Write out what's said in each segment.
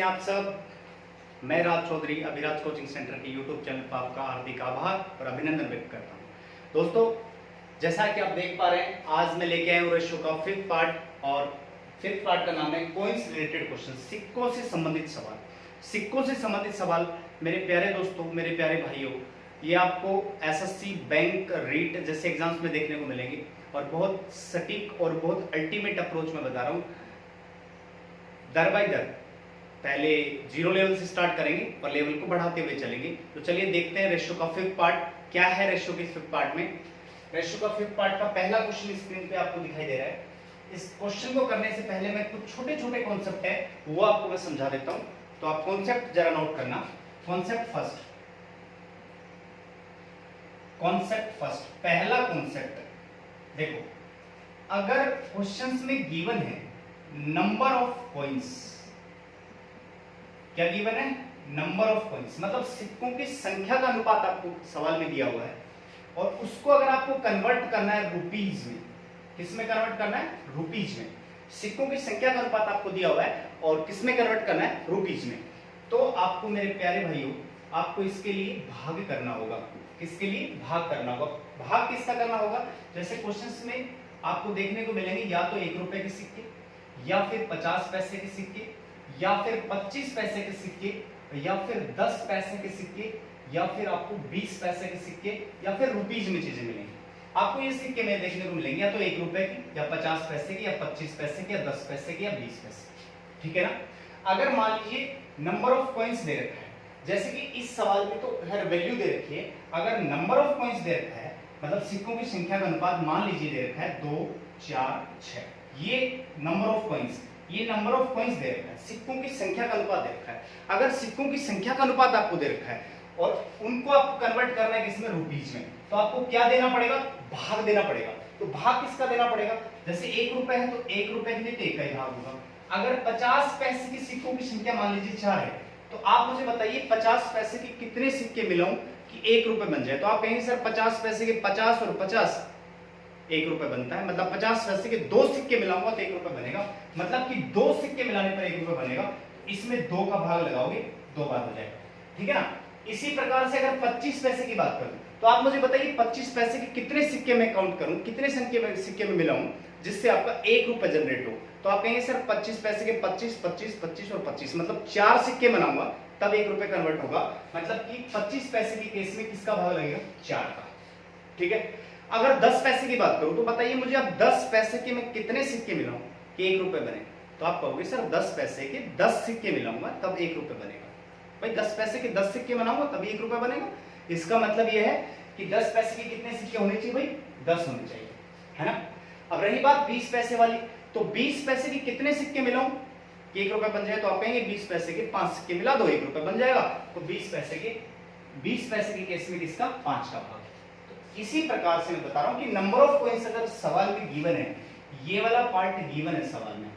हैं आप सब। मैं राज चौधरी अभिराज कोचिंग सेंटर के यूट्यूब चैनल पर आपका हार्दिक आभार और अभिनंदन व्यक्त करता हूं। दोस्तों, जैसा कि आप देख पा रहे हैं, आज मैं लेके आया हूं रेशियो का फिफ्थ पार्ट और फिफ्थ पार्ट का नाम है कॉइन्स रिलेटेड क्वेश्चन, सिक्कों से संबंधित सवाल। सिक्कों से संबंधित सवाल मेरे प्यारे दोस्तों, मेरे प्यारे भाइयों, ये आपको एसएससी, बैंक, रीट जैसे एग्जाम्स में देखने को मिलेंगे और बहुत सटीक और बहुत अल्टीमेट अप्रोच में बता रहा हूँ। दर बाय दर पहले जीरो लेवल से स्टार्ट करेंगे और लेवल को बढ़ाते हुए चलेंगे। तो चलिए देखते हैं रेशियो का फिफ्थ पार्ट क्या है। रेशियो के फिफ्थ पार्ट में, रेशियो का फिफ्थ पार्ट का पहला क्वेश्चन स्क्रीन पे आपको दिखाई दे रहा है। इस क्वेश्चन को करने से पहले मैं कुछ छोटे छोटे कॉन्सेप्ट है वो आपको मैं समझा देता हूं, तो आप कॉन्सेप्ट जरा नोट करना। कॉन्सेप्ट फर्स्ट, कॉन्सेप्ट फर्स्ट, पहला कॉन्सेप्ट देखो, अगर क्वेश्चंस में गिवन है नंबर ऑफ कॉइन्स, क्या गिवन है? नंबर ऑफ कॉइन्स, मतलब सिक्कों की संख्या का अनुपात आपको सवाल में दिया हुआ है और उसको अगर आपको कन्वर्ट करना है रुपीज में, किसमें कन्वर्ट करना है? रुपीज में। सिक्कों की संख्या का अनुपात आपको दिया हुआ है और किसमें कन्वर्ट करना है? रुपीज में। तो आपको मेरे प्यारे भाइयों, आपको इसके लिए भाग करना होगा। किसके लिए? भाग करना होगा। भाग किसका करना होगा? जैसे क्वेश्चंस में आपको देखने को मिलेंगे या तो 1 रुपए के सिक्के, या फिर 50 पैसे के सिक्के, या फिर 25 पैसे के सिक्के, या फिर 10 पैसे के सिक्के, या फिर आपको 20 पैसे के सिक्के, या फिर रुपीज में चीजें मिलेंगी। आपको ये सिक्के में देखने को मिलेंगे या तो 1 रुपए की, या 50 पैसे की, या 25 पैसे की, या 10 पैसे की, या 20 पैसे। ठीक है ना? अगर मान लीजिए नंबर ऑफ कॉइन्स दे रखा है, जैसे कि इस सवाल में तो हर वैल्यू दे रखी है, अगर नंबर ऑफ कॉइन्स दे रखा है, मतलब सिक्कों की संख्या का अनुपात मान लीजिए दे रखा है 2, 4, 6, ये नंबर ऑफ कॉइन्स, ये नंबर ऑफ कॉइन्स दे रखा है, सिक्कों की संख्या का अनुपात दे रखा है। अगर सिक्कों की संख्या का अनुपात आपको दे रखा है और उनको आपको कन्वर्ट करना है किसमें? रुपीज में, तो आपको क्या देना पड़ेगा? भाग देना पड़ेगा। तो भाग किसका देना पड़ेगा? जैसे 1 रुपए है तो 1 रुपए के लिए तो 1 का ही भाग होगा। अगर 50 पैसे की सिक्कों की संख्या मान लीजिए 4 है, तो आप मुझे बताइए 50 पैसे के कितने सिक्के मिलाऊं कि 1 रुपए बन जाए? तो आप कहेंगे सर 50 पैसे के 50 और 50 1 रुपए बनता है, मतलब 50 पैसे के 2 सिक्के मिलाऊंगा तो 1 रुपए बनेगा, मतलब कि 2 सिक्के मिलाने पर 1 रुपए बनेगा। इसमें 2 का भाग लगाओगे 2 बार हो जाएगा। ठीक है ना? इसी प्रकार से अगर 25 पैसे की बात करूं तो आप मुझे बताइए 25 पैसे के कितने सिक्के में काउंट करूं, कितने सिक्के में मिलाऊं जिससे आपका 1 रुपए जनरेट हो? तो आप कहेंगे सर 25 पैसे के 25, 25, 25 और 25, मतलब 4 सिक्के बनाऊंगा तब 1 रुपए कन्वर्ट होगा, मतलब कि 25 पैसे के केस में किसका भाग लगेगा? 4 का। ठीक है? अगर 10 पैसे की बात करूं तो बताइए मुझे अब 10 पैसे के मैं कितने सिक्के मिलाऊं कि 1 रुपए बने? तो आप कहोगे सर 10 पैसे के 10 सिक्के मिलाऊंगा तब 1 रुपए बनेगा। भाई 10 पैसे के 10 सिक्के बनाऊंगा तभी 1 रुपए बनेगा। इसका मतलब यह है कि 10 पैसे के कितने सिक्के होने चाहिए? भाई 10 होने चाहिए, है ना? अब रही बात 20 पैसे वाली, तो 20 पैसे के कितने सिक्के मिलाऊं कि 1 रुपए बन जाए? तो आप कहेंगे 20 पैसे के 5 सिक्के मिला दो 1 रुपए बन जाएगा। तो 20 पैसे के केस में किसका? 5 का भाग। तो इसी प्रकार से मैं बता रहा हूं कि नंबर ऑफ कॉइन्स अगर सवाल में गिवन है, ये वाला पार्ट गिवन है सवाल में,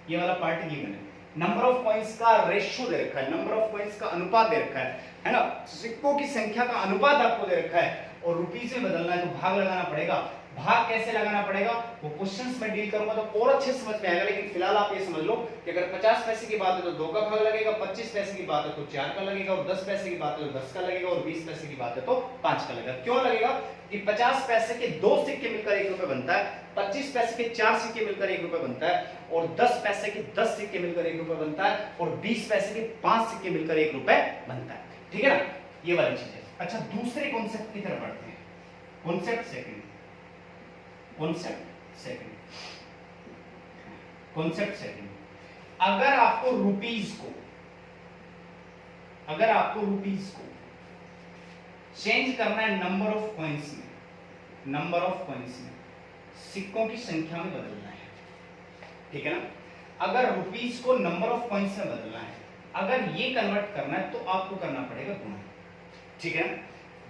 ये वाला पार्ट गिवन है, नंबर ऑफ कॉइन्स का रेशियो दे रखा है, नंबर ऑफ कॉइन्स का अनुपात दे रखा है ना? सिक्कों की संख्या का अनुपात आपको दे रखा है और रुपीज में बदलना है तो भाग लगाना पड़ेगा। भाग कैसे लगाना पड़ेगा वो क्वेश्चंस में डील करूंगा तो और अच्छे समझ में आएगा, लेकिन फिलहाल आप ये समझ लो कि अगर 50 पैसे की बात है तो 2 का भाग लगेगा, 25 पैसे की बात है तो 4 का लगेगा, और 10 पैसे की बात है तो 10 का लगेगा, और 20 पैसे की बात है तो 5 का लगेगा। क्यों लगेगा? कि 50 पैसे के 2 सिक्के मिलकर 1 रुपए बनता है, 25 पैसे के 4 सिक्के मिलकर 1 रुपए बनता है, और 10 पैसे के 10 सिक्के मिलकर 1 रुपए बनता है, और 20 पैसे के 5 सिक्के मिलकर 1 रुपए बनता है। ठीक है ना? ये वाली चीज है। अच्छा, दूसरे कॉन्सेप्ट की तरफ बढ़ते हैं। कॉन्सेप्ट सेकंड, अगर आपको रुपीज को चेंज करना है नंबर ऑफ कॉइन्स में, सिक्कों की संख्या में बदलना है। ठीक है ना? अगर रुपीज को नंबर ऑफ कॉइन्स में बदलना है, अगर ये कन्वर्ट करना है तो आपको करना पड़ेगा गुणा। ठीक है ना?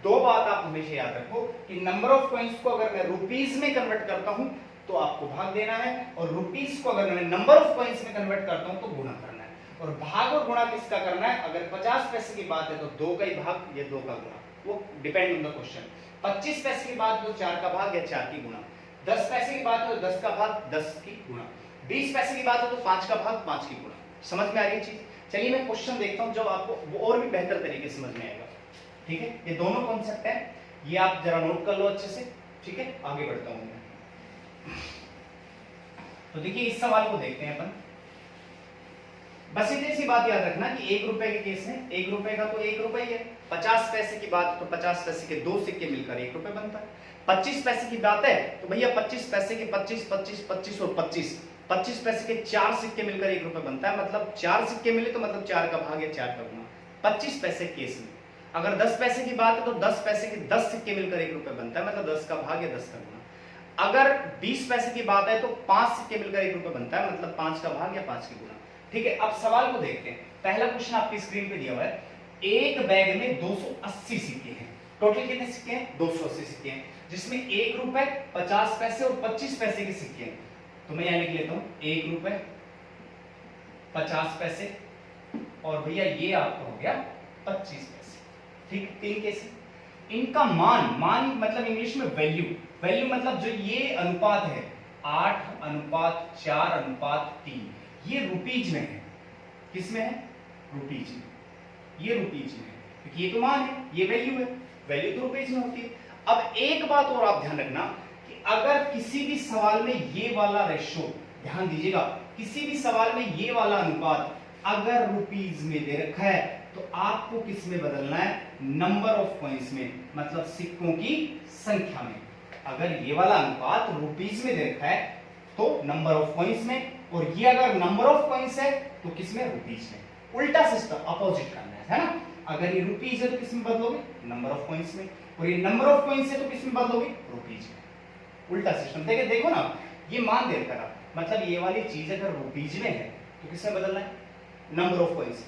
2 बात आप हमेशा याद रखो कि नंबर ऑफ कॉइन्स को अगर मैं रुपीज में कन्वर्ट करता हूं तो आपको भाग देना है, और रुपीज को अगर मैं नंबर ऑफ कॉइन्स में कन्वर्ट करता हूं तो गुणा करना है। और भाग और गुणा किसका करना है? अगर 50 पैसे की बात है तो 2 का ही भाग या 2 का गुणा, वो डिपेंड ऑन द क्वेश्चन। 25 पैसे की बात है तो 4 का भाग या 4 की गुणा, 10 पैसे की बात है तो 10 का भाग 10 की गुणा, 20 पैसे की बात है तो 5 का भाग 5 की गुणा। समझ में आ रही है चीज? चलिए मैं क्वेश्चन देखता हूं जब आपको वो और भी बेहतर तरीके से समझ में आएगा। ठीक है, ये दोनों कॉन्सेप्ट है, ये आप जरा नोट कर लो अच्छे से। ठीक है, आगे बढ़ता हूं मैं। तो देखिए इस सवाल को देखते हैं अपन। बस इतनी सी बात याद रखना कि 1 रुपए के केस में 1 रुपए का तो 1 रुपए ही है। 50 पैसे की बात तो 50 पैसे के 2 सिक्के मिलकर 1 रुपए बनता है। 25 पैसे की बात है तो भैया 25 पैसे के 25 25 25 और 25 पैसे के 4 सिक्के मिलकर 1 रुपए बनता है। मतलब 4 सिक्के मिले तो मतलब 4 का भाग या 4 का गुना। 25 पैसे केस में अगर 10 पैसे की बात है तो 10 पैसे के 10 सिक्के मिलकर 1 रुपए बनता है। मतलब 10 का भाग या 10 का गुना। अगर 20 पैसे की बात है तो 5 सिक्के मिलकर 1 रुपए बनता है। मतलब 5 का भाग या 5 के गुना। ठीक है, अब सवाल को देखते हैं। पहला क्वेश्चन आपकी स्क्रीन पे दिया हुआ है, एक बैग में 280 सिक्के हैं। टोटल कितने सिक्के हैं? 280 सिक्के हैं, जिसमें 1 रुपए, 50 पैसे और 25 पैसे के सिक्के हैं। तो मैं यहां लिख लेता हूं 1 रुपए, 50 पैसे और भैया ये आपका हो गया 25 पैसे। ठीक, 3 केस। इनका मान मतलब इंग्लिश में वैल्यू मतलब जो ये अनुपात है 8:4:3, ये रुपीज में है। किस में है? रुपीज में। ये रुपीज में है क्योंकि ये तो मान है, ये वैल्यू है, वैल्यू तो रुपीज में होती है। अब एक बात और आप ध्यान रखना कि अगर किसी भी सवाल में ये वाला रेशो, ध्यान दीजिएगा, किसी भी सवाल में ये वाला अनुपात अगर रुपीज में दे रखा है तो आपको किस में बदलना है? नंबर ऑफ कॉइंस में, मतलब सिक्कों की संख्या में। अगर ये वाला अनुपात रुपीज में दे रखा है तो नंबर ऑफ कॉइंस में, और ये अगर नंबर ऑफ कॉइंस है तो किसमें? रुपीज में। उल्टा सिस्टम, अपोजिट करना है ना। अगर ये रुपीज है तो किसमें बदलोगे? नंबर ऑफ कॉइंस में। और ये नंबर ऑफ कॉइंस है तो किसमें बदलोगे? रुपीज में। उल्टा सिस्टम। देखो ना, ये मान दे रखा, मतलब ये वाली चीज अगर रुपीज में है तो किसमें बदलना है? Number of coins.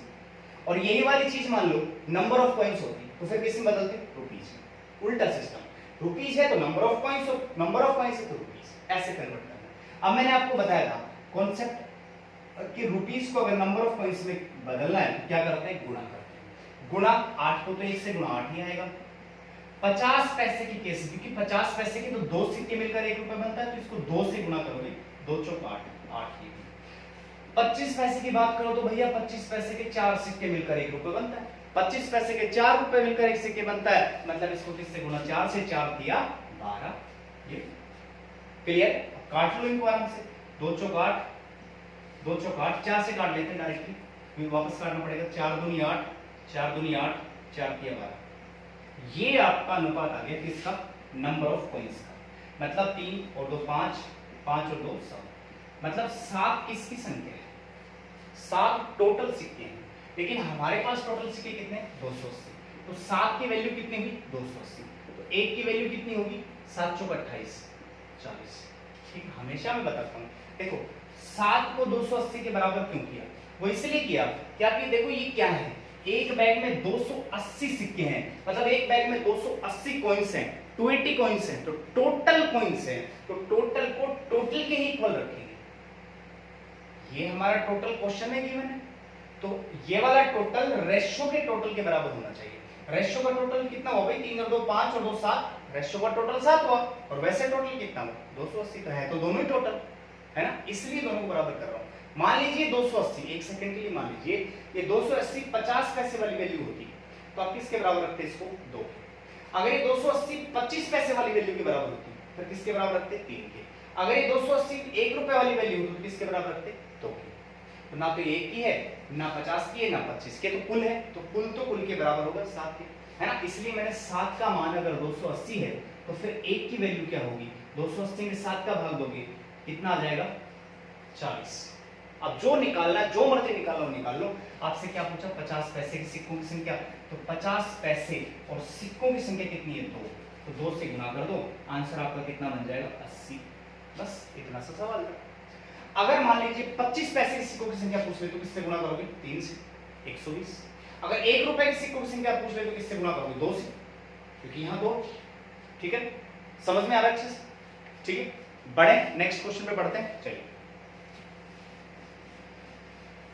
और यही वाली चीज मान लो नंबर ऑफ कॉइंस होती तो फिर किसमें बदलते? रुपीज में। उल्टा सिस्टम, रुपीज है तो number of coins, number of coins है तो रुपीज, ऐसे कन्वर्ट करना। अब मैंने आपको बताया था कॉन्सेप्ट कि रुपीज को अगर नंबर ऑफ कॉइंस में बदलना है तो क्या करते हैं? गुणा करते हैं। गुणा 8 को तो 1 से गुणा 8 ही आएगा। 50 पैसे की केस, क्योंकि 50 पैसे के तो 2 सिक्के मिलकर 1 रुपए बनता है, तो इसको 2 से गुणा करोगे, 2 चौक 8, 8 ही। 25 पैसे की बात करो तो भैया 25 पैसे के 4 सिक्के मिलकर 1 रुपए बनता है। 25 पैसे के 4 रुपए मिलकर 1 सिक्के बनता है, मतलब इसको किससे गुणा? 4 से। 4 दिया 12। ये क्लियर? काट लो इनको आराम से। 2 चौक 8, 2 चौक 8, 4 से काट लेते हैं डायरेक्टली, फिर वापस काटना पड़ेगा। 4 दूनी 8, 4 दूनी 8, 4 किया 12। ये आपका अनुपात आ गया किसका? नंबर ऑफ कॉइंस का। मतलब 3 और 2 5, 5 और 2 7, मतलब 7 किसकी संख्या है? 7 टोटल सिक्के हैं, लेकिन हमारे पास टोटल सिक्के कितने? 280। तो 7 की वैल्यू कितनी हुई? 280। तो 1 की वैल्यू कितनी होगी? 7 चौक 28, 40। ठीक, हमेशा मैं बताता हूँ, देखो 7 को 280 के बराबर क्यों किया? वो इसलिए किया क्या कि देखो ये क्या है, एक बैग में 280 सिक्के हैं, मतलब एक बैग में 280 कॉइंस हैं, 280 कॉइंस हैं, तो टोटल कॉइंस हैं, तो टोटल को टोटल के ही इक्वल रखेंगे। ये हमारा टोटल क्वेश्चन है गिवन है, तो ये वाला टोटल रेशो के टोटल के बराबर होना चाहिए। रेशो का टोटल कितना हुआ भाई? 3 और 2 5 और 2 7, रेशो का टोटल 7 हुआ, और वैसे टोटल कितना हुआ? 280। तो है तो दोनों ही टोटल है ना, इसलिए दोनों को बराबर कर रहा हूं। मान लीजिए 280, एक सेकंड के लिए मान लीजिए ये 280 50 पैसे वाली वैल्यू होती तो आप किसके बराबर रखते इसको? 2 के। अगर ये 280 25 पैसे वाली वैल्यू के बराबर होती फिर किसके बराबर रखते? 3 के। अगर ये 280 1 रुपए वाली वैल्यू होती तो किसके बराबर रखते? 2 के। तो ना तो 1 की है, ना 50 की है, ना 25 के, तो कुल है, तो कुल के बराबर होगा 7 के, है ना। इसलिए मैंने 7 का मान अगर 280 है तो फिर 1 की वैल्यू क्या होगी? 280 में 7 का भाग दोगे, कितना आ जाएगा? 40। अब जो निकालना, जो मर्जी निकालो निकाल लो। आपसे क्या पूछा? 50 पैसे के सिक्कों की संख्या, तो 50 पैसे और सिक्कों की संख्या कितनी है? 2, तो 2 से गुणा कर दो, आंसर आपका कितना बन जाएगा? 80। बस इतना सा सवाल है। अगर मान लीजिए 25 पैसे के सिक्कों की संख्या पूछ ले तो किससे गुणा करोगे? 3 से, 120। अगर 1 रुपए के सिक्कों की संख्या पूछ ले तो किससे गुणा करोगे? 2 से, क्योंकि यहां 2। ठीक है, समझ में आ रहा है अच्छे से? ठीक है, बढ़े नेक्स्ट क्वेश्चन पे बढ़ते हैं। चलिए,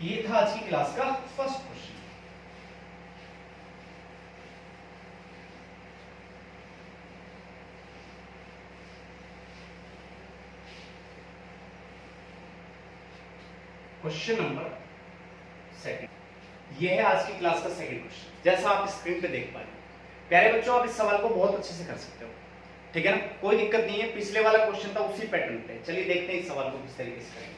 ये था आज की क्लास का first question. Question number second, ये है आज की क्लास का सेकंड क्वेश्चन, जैसा आप स्क्रीन पे देख पा रहे हैं। प्यारे बच्चों, आप इस सवाल को बहुत अच्छे से कर सकते हो, ठीक है ना, कोई दिक्कत नहीं है। पिछले वाला क्वेश्चन था उसी पैटर्न पे। चलिए देखते हैं इस सवाल को किस तरीके से करेंगे।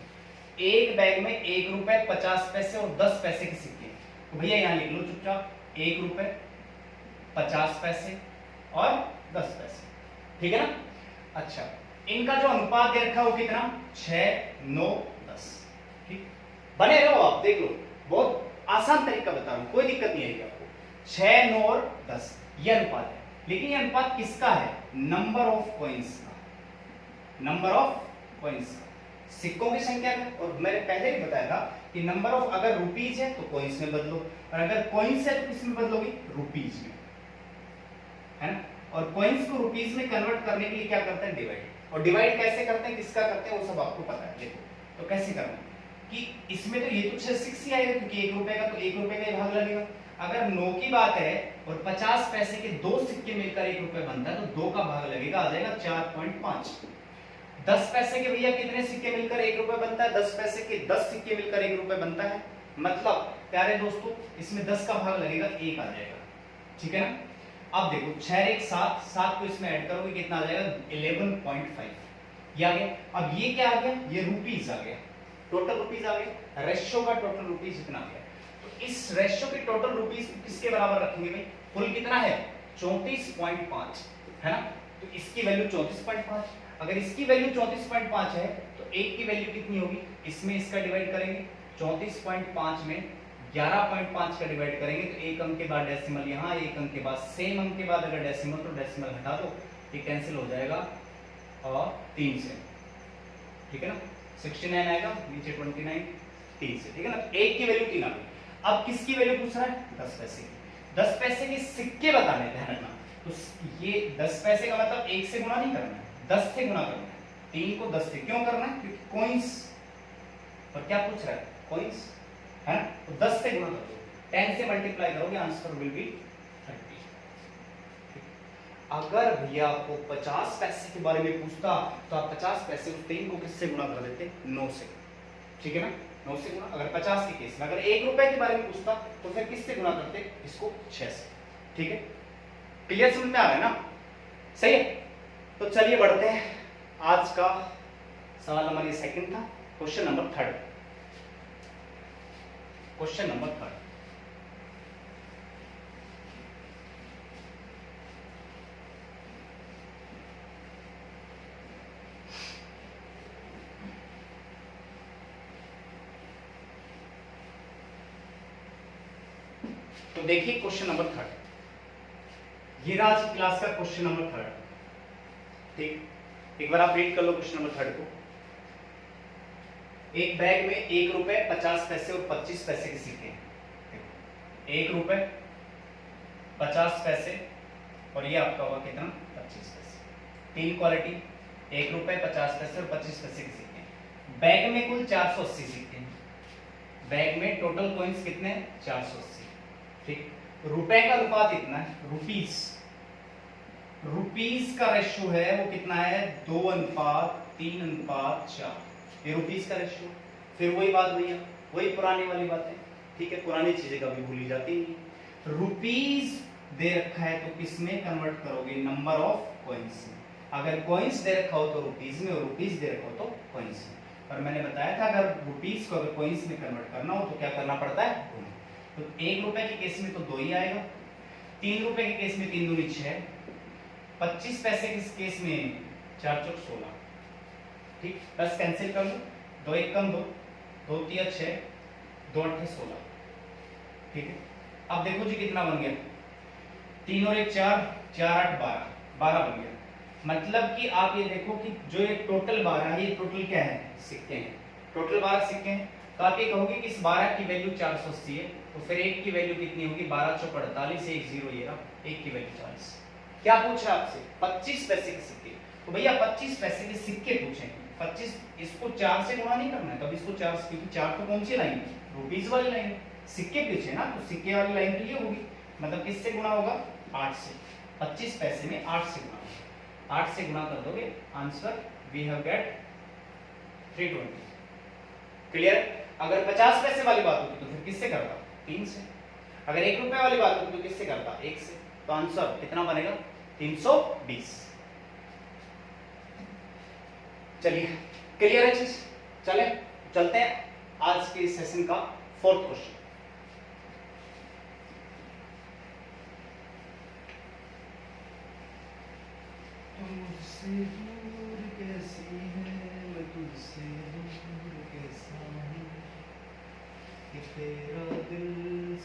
एक बैग में 1 रुपए 50 पैसे और 10 पैसे के सिक्के, तो भैया यहाँ लिख लो चुपचाप 1 रुपए 50 पैसे और 10 पैसे, ठीक है ना। अच्छा, इनका जो अनुपात दे रखा है वो कितना, 6 9 10, ठीक। बने रहो आप, देख लो, बहुत आसान तरीका बता रहा हूं, कोई दिक्कत नहीं आएगी आपको। 6 9 और 10 ये अनुपात है, लेकिन ये अनुपात किसका है, नंबर ऑफ कॉइंस का, नंबर ऑफ कॉइंस का, सिक्कों की संख्या का। और मैंने पहले ही बताया था कि नंबर ऑफ अगर रुपीज है तो कॉइंस में बदलो, और अगर कॉइंस है तो किस में बदलोगे, रुपीज में, है ना। और कॉइंस को रुपीज में कन्वर्ट करने के लिए क्या करते हैं, डिवाइड। और डिवाइड कैसे करते हैं, किसका करते हैं, वो सब आपको पता है। देखो तो कैसे करना है कि इसमें तो ये तो 6 ही आएगा, क्योंकि 1 रुपए का तो 1 रुपए का ही भाग लगेगा। अगर 9 की बात है और 50 पैसे के 2 सिक्के मिलकर 1 रुपए बनता है, तो 2 का भाग लगेगा, आ जाएगा 4.5। 10 पैसे के भैया कितने सिक्के मिलकर 1 रुपए बनता है, 10 पैसे के 10 सिक्के मिलकर 1 रुपए बनता है। मतलब प्यारे दोस्तों, इसमें 10 का भाग लगेगा, 1 आ जाएगा, ठीक है ना। अब देखो 6 1 7, 7 को इसमें ऐड करोगे कितना आ जाएगा, 11.5, ये आ गया। अब ये क्या आ गया, ये रुपीज आ गया, टोटल रुपीज आ गया, रेशियो का टोटल रुपीज इतना आ गया। तो इस रेशियो के टोटल रुपीज किसके बराबर रखेंगे भाई, कुल कितना है 34.5, है ना। तो इसकी वैल्यू 34.5, अगर इसकी वैल्यू 34.5 है तो एक की वैल्यू कितनी होगी, इसमें इसका डिवाइड करेंगे, 34.5 में 11.5 का डिवाइड करेंगे तो एक अंक के बाद डेसिमल यहाँ, एक अंक के बाद सेम अंक के बाद अगर डेसिमल, तो डेसिमल हटा दो, ये कैंसिल हो जाएगा और 3 से, ठीक है ना, 69 आएगा, नीचे 29, 3 से, ठीक है ना। एक की वैल्यू 3 आ गई। अब किसकी वैल्यू पूछ रहा है, 10 पैसे की। 10 पैसे के सिक्के बताने, ध्यान रखना। तो ये 10 पैसे का मतलब 1 से गुणा नहीं करना है, 10 से गुणा करना है। 3 को 10 से क्यों करना है, क्योंकि कॉइंस, और क्या पूछ रहा है, कॉइंस, है ना। तो 10 से गुणा कर दो, 10 से मल्टीप्लाई करोगे, आंसर विल बी 30। अगर भैया आपको 50 पैसे के बारे में पूछता तो आप 50 पैसे उस 3 को किससे गुणा कर देते, 9 से, ठीक है ना, 9 से गुणा। अगर 50 के केस में, अगर 1 रुपए के बारे में पूछता तो फिर किससे गुणा करते, इसको 6 से, ठीक है। क्लियर समझ में आ रहा है ना, सही है। तो चलिए बढ़ते हैं, आज का सवाल नंबर ये सेकंड था। Question number third, question number third, तो देखिए क्वेश्चन नंबर थर्ड, ये आज की क्लास का क्वेश्चन नंबर थर्ड, ठीक। एक बार आप रीड कर लो क्वेश्चन नंबर थर्ड को। एक बैग में 1 रुपए 50 पैसे और 25 पैसे के सिक्के हैं। 1 रुपए 50 पैसे और ये आपका होगा कितना, 25 पैसे। 3 क्वालिटी, 1 रुपए 50 पैसे और 25 पैसे के सिक्के हैं। बैग में कुल 480 सिक्के हैं। बैग में टोटल कॉइंस कितने हैं, 480, ठीक। रुपए का अनुपात इतना है, रुपीस, रुपीस का रेशियो है वो कितना है, 2:3:4, ये रुपीस का रेशियो। फिर वही बात भैया, वही पुरानी वाली बात है, ठीक है, पुरानी चीजें कभी भूली जाती नहीं। रुपीस दे रखा है तो किस में कन्वर्ट करोगे, नंबर ऑफ कॉइंस में। अगर कॉइंस दे रखा हो तो रुपीस में, और रुपीस दे रखा हो तो कॉइंस में। और मैंने बताया था अगर रुपीस को अगर कॉइंस में कन्वर्ट करना हो तो क्या करना पड़ता है, तो 1 रुपए के केस में तो 2 ही आएगा, 3 रुपए के केस में 3 दूनी 6, 25 पैसे के केस में 4 चौक 16, ठीक। 10 कैंसिल कर लो, 2 1 कम 2, 2 3 6, 2 8 16, ठीक है। अब देखो जी कितना बन गया, 3 और 1 4, 4 8 12, 12 बन गया। मतलब कि आप ये देखो कि जो ये टोटल 12 है, ये टोटल क्या है, सिक्के हैं, टोटल 12 सिक्के हैं। तो आप ये कहोगे कि इस 12 की वैल्यू 480 है, तो फिर 1 की वैल्यू कितनी होगी, 12 चौक 48, 1 0 ये रहा, 1 की वैल्यू 40। क्या पूछा आपसे, 25 पैसे के सिक्के। तो भैया 25 पैसे के सिक्के पूछे, 25, इसको 4 से गुणा नहीं करना है, तब इसको 4 से, क्योंकि 4 तो कौन सी लाइन है, रुपीस वाली लाइन है। सिक्के पूछे ना, तो सिक्के वाली लाइन तो ये होगी, मतलब किससे गुणा होगा, 8 से। 25 पैसे में 8 से गुणा होगा, 8 से गुणा कर दोगे, answer we have get 320। Clear. अगर 50 पैसे वाली बात होती तो फिर किससे करता, 3 से। अगर 1 रुपए वाली बात होती तो किससे करता? 1 से। तो आंसर कितना बनेगा? 320। चलिए, क्लियर है चीज? चले चलते हैं आज के सेशन का 4th क्वेश्चन। तुझसे दूर कैसी है मैं तुझसे दूर कैसा हूँ, कि तेरा दिल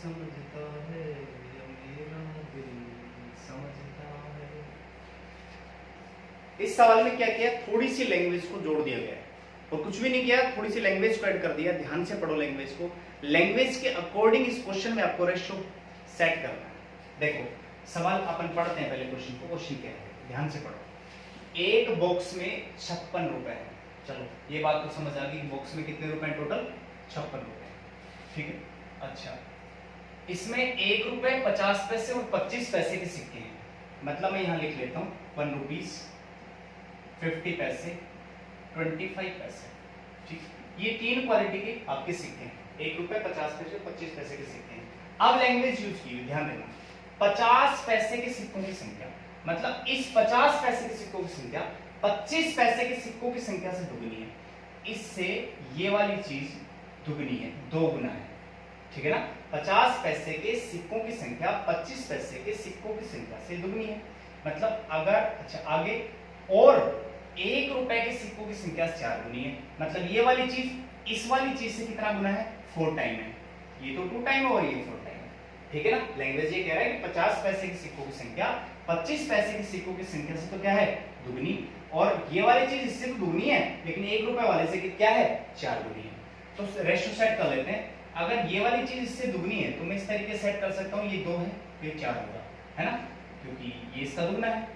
समझता है या मेरा दिल समझता है। इस सवाल में क्या किया? थोड़ी सी लैंग्वेज को जोड़ दिया गया है और कुछ भी नहीं किया, थोड़ी सी लैंग्वेज को ऐड कर दिया। ध्यान से पढ़ो लैंग्वेज को, लैंग्वेज के अकॉर्डिंग इस क्वेश्चन में आपको रेशियो सेट करना है। देखो सवाल अपन पढ़ते हैं पहले क्वेश्चन को। क्वेश्चन क्या है? ध्यान से पढ़ो। एक बॉक्स में 56 रुपए है। चलो ये बात तो समझ आ गई, बॉक्स में कितने रुपए टोटल? 56 रुपए। ठीक है। अच्छा, इसमें 1 रुपए 50 पैसे और 25 पैसे के सिक्के हैं। मतलब मैं यहां लिख लेता हूं 1 रुपीज, 50 पैसे, 25 पैसे। ठीक, ये 3 क्वालिटी के आपके सिक्के हैं। 1 रुपए 50 पैसे 25 पैसे के सिक्के हैं। अब लैंग्वेज यूज की, ध्यान देना। 50 पैसे के सिक्कों की संख्या, मतलब इस 50 पैसे के सिक्कों की संख्या 25 पैसे के सिक्कों की संख्या से दुगनी है। इससे ये वाली चीज दुगनी है, 2 गुना है। ठीक है ना? 50 पैसे के सिक्कों की संख्या 25 पैसे के सिक्कों की संख्या से दुगनी है। मतलब अगर, अच्छा आगे, और 1 रुपए के सिक्कों की संख्या 4 गुनी है। मतलब ये वाली चीज इस वाली चीज से कितना गुना है? 4 टाइम है। ये तो 2 टाइम है और ये 4 टाइम है। ठीक है ना? लैंग्वेज ये कह रहा है कि 50 पैसे के सिक्कों की संख्या 25 पैसे के सिक्कों की संख्या से तो क्या है? दुगनी। और ये वाली चीज इससे तो दुगनी है, लेकिन 1 रुपए वाले से क्या है? 4 गुनी है। तो रेशियो सेट कर लेते हैं। अगर ये वाली चीज इससे दुगनी है तो मैं इस तरीके से सेट कर सकता हूँ, ये 2 है, ये 4 होगा, है ना? क्योंकि ये इसका दुगना है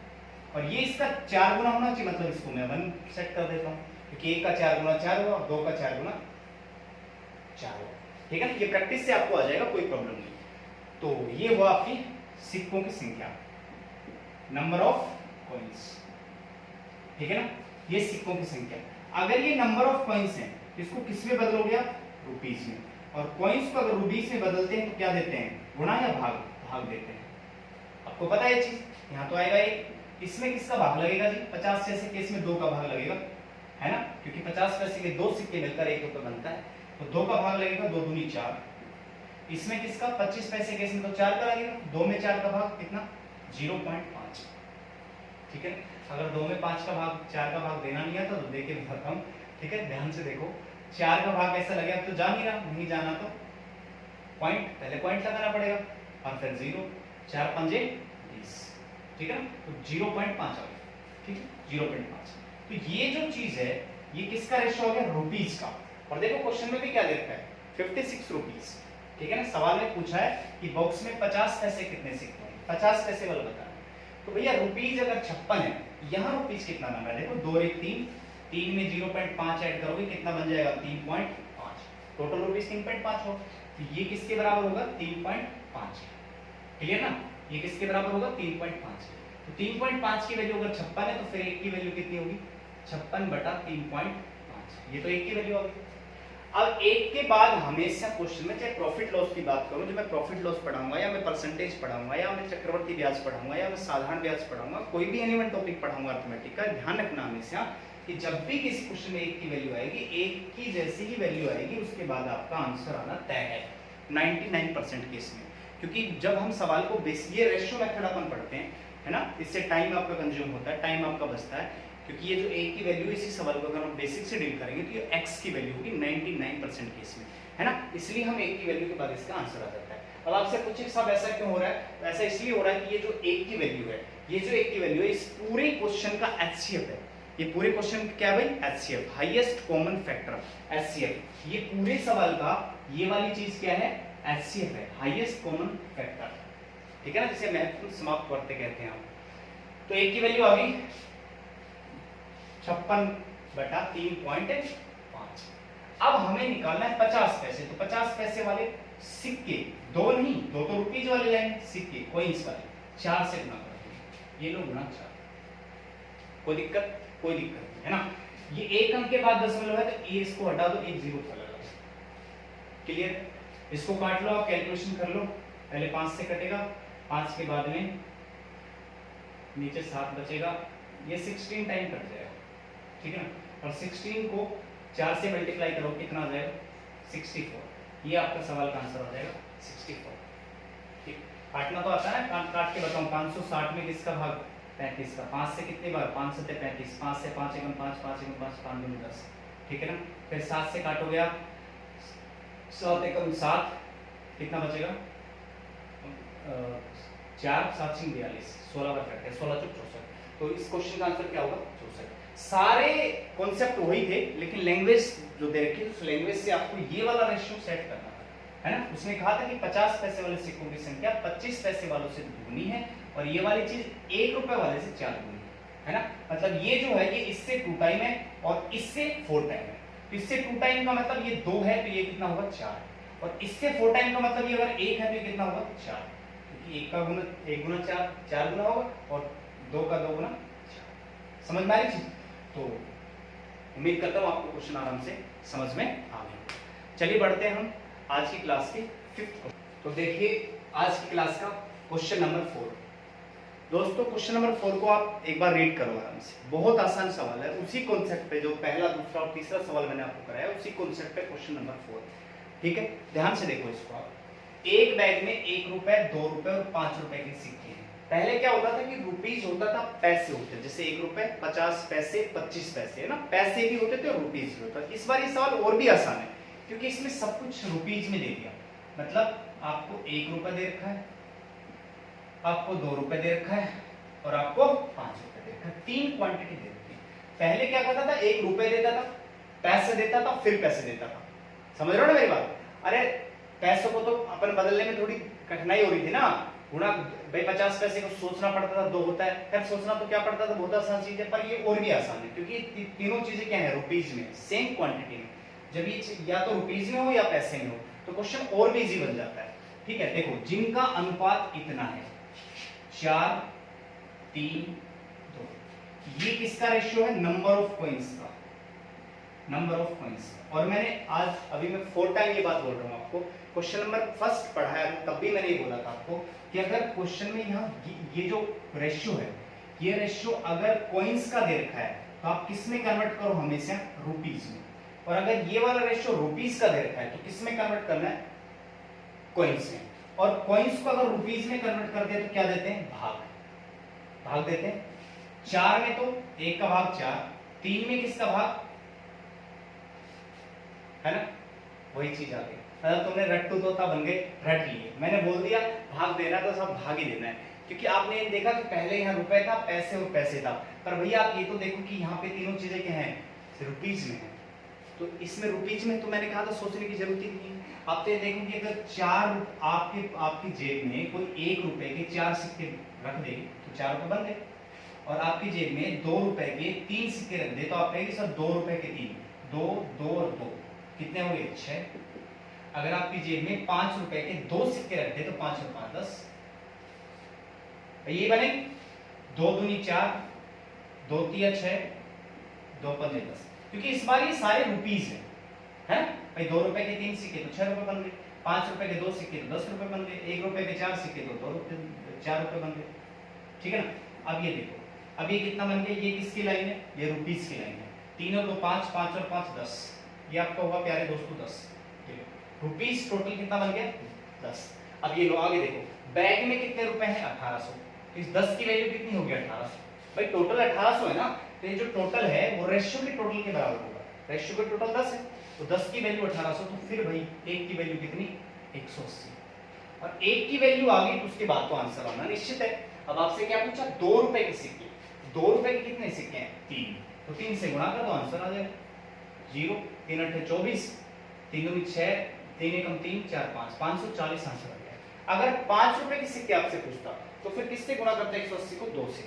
और ये इसका 4 गुना होना चाहिए, मतलब इसको मैं 1 सेट कर देता हूँ, क्योंकि 1 का 4 गुना 4 होगा और 2 का 4 गुना 4 होगा। ठीक है ना? ये प्रैक्टिस से आपको आ जाएगा, कोई प्रॉब्लम नहीं। तो ये हुआ आपकी सिक्कों की संख्या, नंबर ऑफ कॉइंस। ठीक है ना? ये सिक्कों की संख्या। अगर ये नंबर ऑफ कॉइंस हैं, इसको किस में बदलोगे आप? रुपीज में। और कॉइंस को अगर रुपीज में बदलते हैं तो क्या देते हैं? गुणा या भाग? भाग देते हैं। आपको पता है ये चीज, यहां तो आएगा एक, इसमें किसका भाग लगेगा जी? 50 पैसे के इसमें 2 का भाग लगेगा, है ना? क्योंकि 50 पैसे के 2 सिक्के मिलकर 1 रुपए बनता है, तो 2 का भाग लगेगा, 2 दूनी 4। इसमें किसका? 25 पैसे के इसमें तो 4 का लगेगा, 2 में 4 का भाग कितना? 0.5। ठीक है? अगर 2 में 5 का भाग 4 का भाग देना नहीं आता तो देखिए बताता हूं। ठीक है, ध्यान से देखो। 4 का भाग ऐसा लगे, अब तो जा नहीं रहा, नहीं जाना तो पॉइंट, पहले पॉइंट लगाना पड़ेगा और फिर 0, 4 पंजे 20। ठीक है ना? तो 0.5 आ गया। ठीक है, 0.5। तो ये जो चीज है ये किसका रेशियो हो गया? रुपीज का। और देखो क्वेश्चन में भी क्या देता है? 56 रुपीज। ठीक है ना? सवाल में पूछा है कि बॉक्स में 50 पैसे कितने सिक्के हैं, 50 पैसे वाला बताना। तो भैया रुपीज अगर 56 है, यहाँ रुपीज कितना बन रहा है? देखो 2 एक 3, 3 में 0.5 ऐड करोगे कितना बन जाएगा? 3.5। टोटल रुपीज 3.5 हो, तो ये किसके बराबर होगा? 3.5। क्लियर ना? ये किसके बराबर होगा? 3.5। तो 3.5 की वैल्यू अगर 56 है तो फिर 1 की वैल्यू कितनी होगी? 56/3.5। ये तो 1 की वैल्यू आ गई। अब 1 के बाद हमेशा क्वेश्चन में, चाहे प्रॉफिट लॉस की बात करूं, जो मैं प्रॉफिट लॉस पढ़ाऊंगा या मैं परसेंटेज पढ़ाऊंगा या मैं चक्रवर्ती ब्याज पढ़ाऊंगा या मैं साधारण ब्याज पढ़ाऊंगा, कोई भी एनी वन टॉपिक पढ़ाऊंगा अर्थमेटिक का, ध्यान रखना हमेशा कि जब भी किसी क्वेश्चन में 1 की वैल्यू आएगी, 1 की जैसी ही वैल्यू आएगी उसके बाद आपका आंसर आना तय है 99% केस में। क्योंकि जब हम सवाल को ये रेशियो मेथड अपन पढ़ते हैं, है ना, इससे टाइम आपका कंज्यूम होता है, टाइम आपका बचता है। क्योंकि ये जो 1 की वैल्यू, इसी सवाल को अगर हम बेसिक से डील करेंगे तो ये x की वैल्यू होगी 99% केस में, है ना? इसलिए हम 1 की वैल्यू के बाद इसका आंसर आ जाता है। अब आपसे पूछे साहब ऐसा क्यों हो रहा है? ऐसा इसलिए हो रहा है कि ये जो 1 की वैल्यू है, ये जो 1 की वैल्यू है, इस पूरे क्वेश्चन का HCF है। ये पूरे क्वेश्चन क्या है भाई? HCF, highest common factor, HCF। ये पूरे सवाल का ये वाली चीज क्या है? HCF है, हाईएस्ट कॉमन फैक्टर। ठीक है ना? जिसे महत्वपूर्ण समाप्त करते कहते हैं हम। तो 1 की वैल्यू आ गई 56/3.5। अब हमें निकालना है 50 पैसे। तो 50 पैसे वाले सिक्के, 2 नहीं, 2 तो रुपीज वाले लाएंगे, सिक्के कॉइंस वाले 4 से गुना करेंगे। ये लो गुना 4, कोई दिक्कत? कोई दिक्कत नहीं, है ना? ये 1 अंक के बाद दशमलव है तो ये इसको हटा दो, 1 0 था लगा। क्लियर? इसको काट लो, आप कैलकुलेशन कर लो। पहले 5 से कटेगा, 5 के बाद में नीचे 7 बचेगा, ये 16 टाइम कट जाएगा, ठीक है ना। और 16 को 4 से मल्टीप्लाई करो, कितना आ जाएगा 64। ये आपका सवाल का आंसर हो जाएगा 64। ठीक, काटना तो आता है ना, काट के बताऊं। 560 में किसका भाग 35 का, 5 से कितने बार 5 से 35, 5 से 5 एकम 5, 5 एकम 5, 5 दूनी 10, ठीक है ना। फिर 7 से काटोगे आप, 7 एकम 7, कितना बचेगा 4, 7 सिंह 42, 16 बार कट गया, 16 चौक 64। तो इस क्वेश्चन का आंसर क्या होगा 64। सारे कॉन्सेप्ट वही थे, लेकिन लैंग्वेज जो दे रखी है उस लैंग्वेज से आपको ये वाला रेशियो सेट करना था, है ना। उसने कहा था कि 50 पैसे वाले सिक्कों की संख्या 25 पैसे वालों से दुगनी है, और ये वाली चीज 1 रुपए वाले से 4 गुनी है ना। मतलब ये जो है ये इससे 2 टाइम है और इससे 4 टाइम है। तो इससे 2 टाइम का मतलब ये 2 है, तो ये कितना होगा 4, और इससे 4 टाइम का मतलब ये अगर 1 है तो ये कितना होगा 4, क्योंकि 1 का गुना 1 गुना 4, 4 गुना होगा, और 2 का 2 गुना 4। समझ में आ रही चीज? तो उम्मीद करता हूं आपको क्वेश्चन आराम से समझ में आ गया। चलिए बढ़ते हैं हम आज की क्लास के 5th। तो देखिए आज की क्लास का क्वेश्चन नंबर 4। दोस्तों क्वेश्चन नंबर 4 को आप एक बार रीड करो आराम से, बहुत आसान सवाल है। उसी कॉन्सेप्ट पे जो पहला, दूसरा और तीसरा सवाल मैंने आपको कराया, उसी कॉन्सेप्ट पे क्वेश्चन नंबर 4, ठीक है। ध्यान से देखो इसको आप। एक बैग में 1 रुपए, 2 रुपए और 5 रुपए के सिक्के हैं। पहले क्या होता था कि रुपीज होता था, पैसे होते, जैसे 1 रुपए 50 पैसे 25 पैसे, है ना। पैसे भी होते थे और रुपीज भी होता। इस बार ये सवाल और भी आसान है, क्योंकि इसमें सब कुछ रुपीज में दे दिया। मतलब आपको 1 रुपए दे रखा है, आपको 2 रुपए दे रखा है, और आपको 5 रुपए दे रखा है। 3 क्वांटिटी दे रखी है। पहले क्या करता था, 1 रुपए देता था, पैसे देता था, फिर पैसे देता था। समझ रहे हो ना मेरी बात? अरे पैसों को तो अपन बदलने में थोड़ी कठिनाई हो रही थी ना, गुणा भाई 50 पैसे को सोचना पड़ता था, 2 होता है, फिर सोचना तो क्या पड़ता था, बहुत आसान चीज है। पर ये और भी आसान है, क्योंकि तीनों चीजें क्या है, रुपीज में, सेम क्वांटिटी में। जब ये या तो रुपीज में हो या पैसे में हो, तो क्वेश्चन और भी इजी बन जाता है, ठीक है। देखो जिनका अनुपात इतना है 4, 3, 2, ये किसका रेशियो है, नंबर ऑफ कॉइंस का, नंबर ऑफ कॉइंस। और मैंने आज अभी मैं 4 टाइम ये बात बोल रहा हूं आपको, क्वेश्चन नंबर फर्स्ट पढ़ाया तब भी मैंने ये बोला था आपको कि अगर क्वेश्चन में यहाँ ये जो रेशियो है, ये रेशियो अगर कॉइंस का दे रखा है तो आप किस में कन्वर्ट करो, हमेशा रुपीज में। और अगर ये वाला रेशियो रुपीज का दे रखा है तो किस में कन्वर्ट करना है, कॉइंस में। और कॉइंस को अगर रुपीज में कन्वर्ट करते हैं तो क्या देते हैं, भाग देते हैं। 4 में तो 1 का भाग 4, 3 में किसका भाग, है ना, वही चीज आ गई। मतलब तुमने रट्टू तोता बन गए, रट लिए। मैंने बोल दिया भाग देना तो सब भाग ही देना है, क्योंकि आपने ये देखा कि पहले यहाँ रुपए था, पैसे और पैसे था। पर भैया आप ये तो देखो कि यहाँ पे तीनों चीजें क्या हैं, रुपीज में है। तो इसमें रुपीज में तो मैंने कहा था सोचने की जरूरत ही नहीं है। आप तो ये देखो कि अगर 4 आपकी जेब में कोई 1 रुपए के 4 सिक्के रख दे तो 4 रुपए बन गए, और आपकी जेब में 2 रुपए के 3 सिक्के रख दे तो आप कहेंगे सर 2 रुपए के 3, 2, 2 और 2 कितने हो गए 6। अगर आपकी जेब में 5 रुपए के 2 सिक्के रख दे तो 5 और 5 10, ये बने 2 दूनी 4, 2 तिया 6, 2 पंजे 10, क्योंकि इस बार ये सारे रुपीज है भाई। 2 रुपए के 3 सिक्के तो 6 रुपए बन गए, 5 रुपए के 2 सिक्के तो 10 रुपए बन गए, 1 रुपए के 4 सिक्के तो 4 रुपए बन गए, ठीक है ना। अब ये देखो, अब ये कितना बन गया, ये किसकी लाइन है, ये रुपीज की लाइन है। 3 और 2 5, 5 और 5 10, ये आपका होगा प्यारे दोस्तों 10। रुपीज टोटल कितना बन गया 10। अब ये लो आगे देखो, बैग में कितने रुपए हैं 1800, इस 10 की वैल्यू कितनी होगी 1800। भाई टोटल 1800 है ना, तो ये जो टोटल है वो रेशियो के टोटल के बराबर होगा। रेशियो का टोटल 10 है, तो 10 की वैल्यू 1800, तो फिर भाई 1 की वैल्यू कितनी 180, और 1 की वैल्यू आ गई तो उसके बाद तो आंसर आना निश्चित है। अब आपसे क्या पूछा, 2 रुपए के सिक्के, 2 रुपए के कितने सिक्के हैं 3, तो 3 से गुणा कर दो आंसर आ जाएगा 0, 3 8 24, 3 2 6, 3 1 3 4 5, 540 आंसर आ गया। अगर 5 रुपए के सिक्के आपसे पूछता तो फिर किससे गुणा करते 180 को 2 से,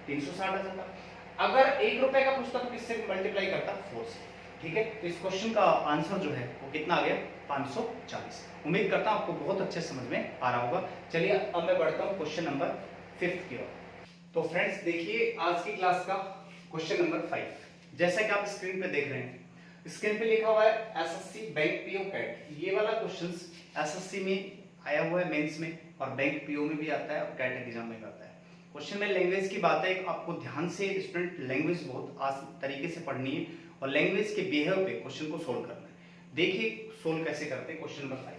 360 आ जाता। अगर 1 रुपए का पूछता तो किससे मल्टीप्लाई करता 4 से, ठीक है। तो इस क्वेश्चन का आंसर जो है वो कितना आ गया 540। उम्मीद करता हूं आपको बहुत अच्छे समझ में आ रहा होगा। चलिए अब मैं बढ़ता हूं क्वेश्चन नंबर 5 की ओर। तो फ्रेंड्स देखिए आज की क्लास का क्वेश्चन नंबर 5, जैसा कि आप स्क्रीन पे देख रहे हैं, स्क्रीन पे लिखा हुआ है एसएससी बैंक पीओ कैट। ये वाला क्वेश्चंस एसएससी में आया हुआ है मेंस में, और बैंक पीओ में भी आता है और कैट एग्जाम में भी आता है। क्वेश्चन में लैंग्वेज की बात है, आपको ध्यान से स्टूडेंट लैंग्वेज बहुत तरीके से पढ़नी है और लैंग्वेज के बिहेव पे क्वेश्चन को सोल्व करना है। देखिए सोल्व कैसे करते हैं। क्वेश्चन नंबर 5,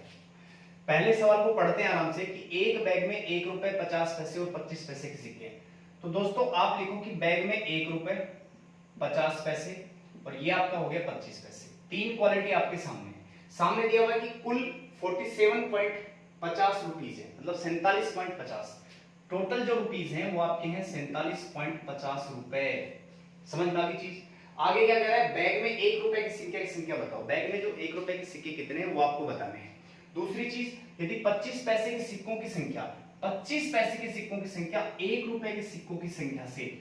पहले सवाल को पढ़ते हैं आराम से कि एक बैग में 1 रुपए 50 पैसे और 25 पैसे के सिक्के हैं। तो दोस्तों आप लिखो कि बैग में 1 रुपए 50 पैसे और ये आपका हो गया 25 पैसे। तीन क्वालिटी आपके सामने दिया हुआ है कि कुल 47.50 रुपीज है, मतलब 47.50। टोटल जो रुपीज हैं वो आपके हैं 47.50 रुपए। समझ में आ गई चीज। आगे क्या कह रहा है, बैग में 1 रुपए की संख्या बताओ। बैग में जो 1 रुपए के सिक्के कितने हैं वो आपको बताने हैं। दूसरी चीज, यदि 25 पैसे के सिक्कों की संख्या 25 पैसे के सिक्कों की संख्या 1 रुपए के सिक्कों की संख्या से,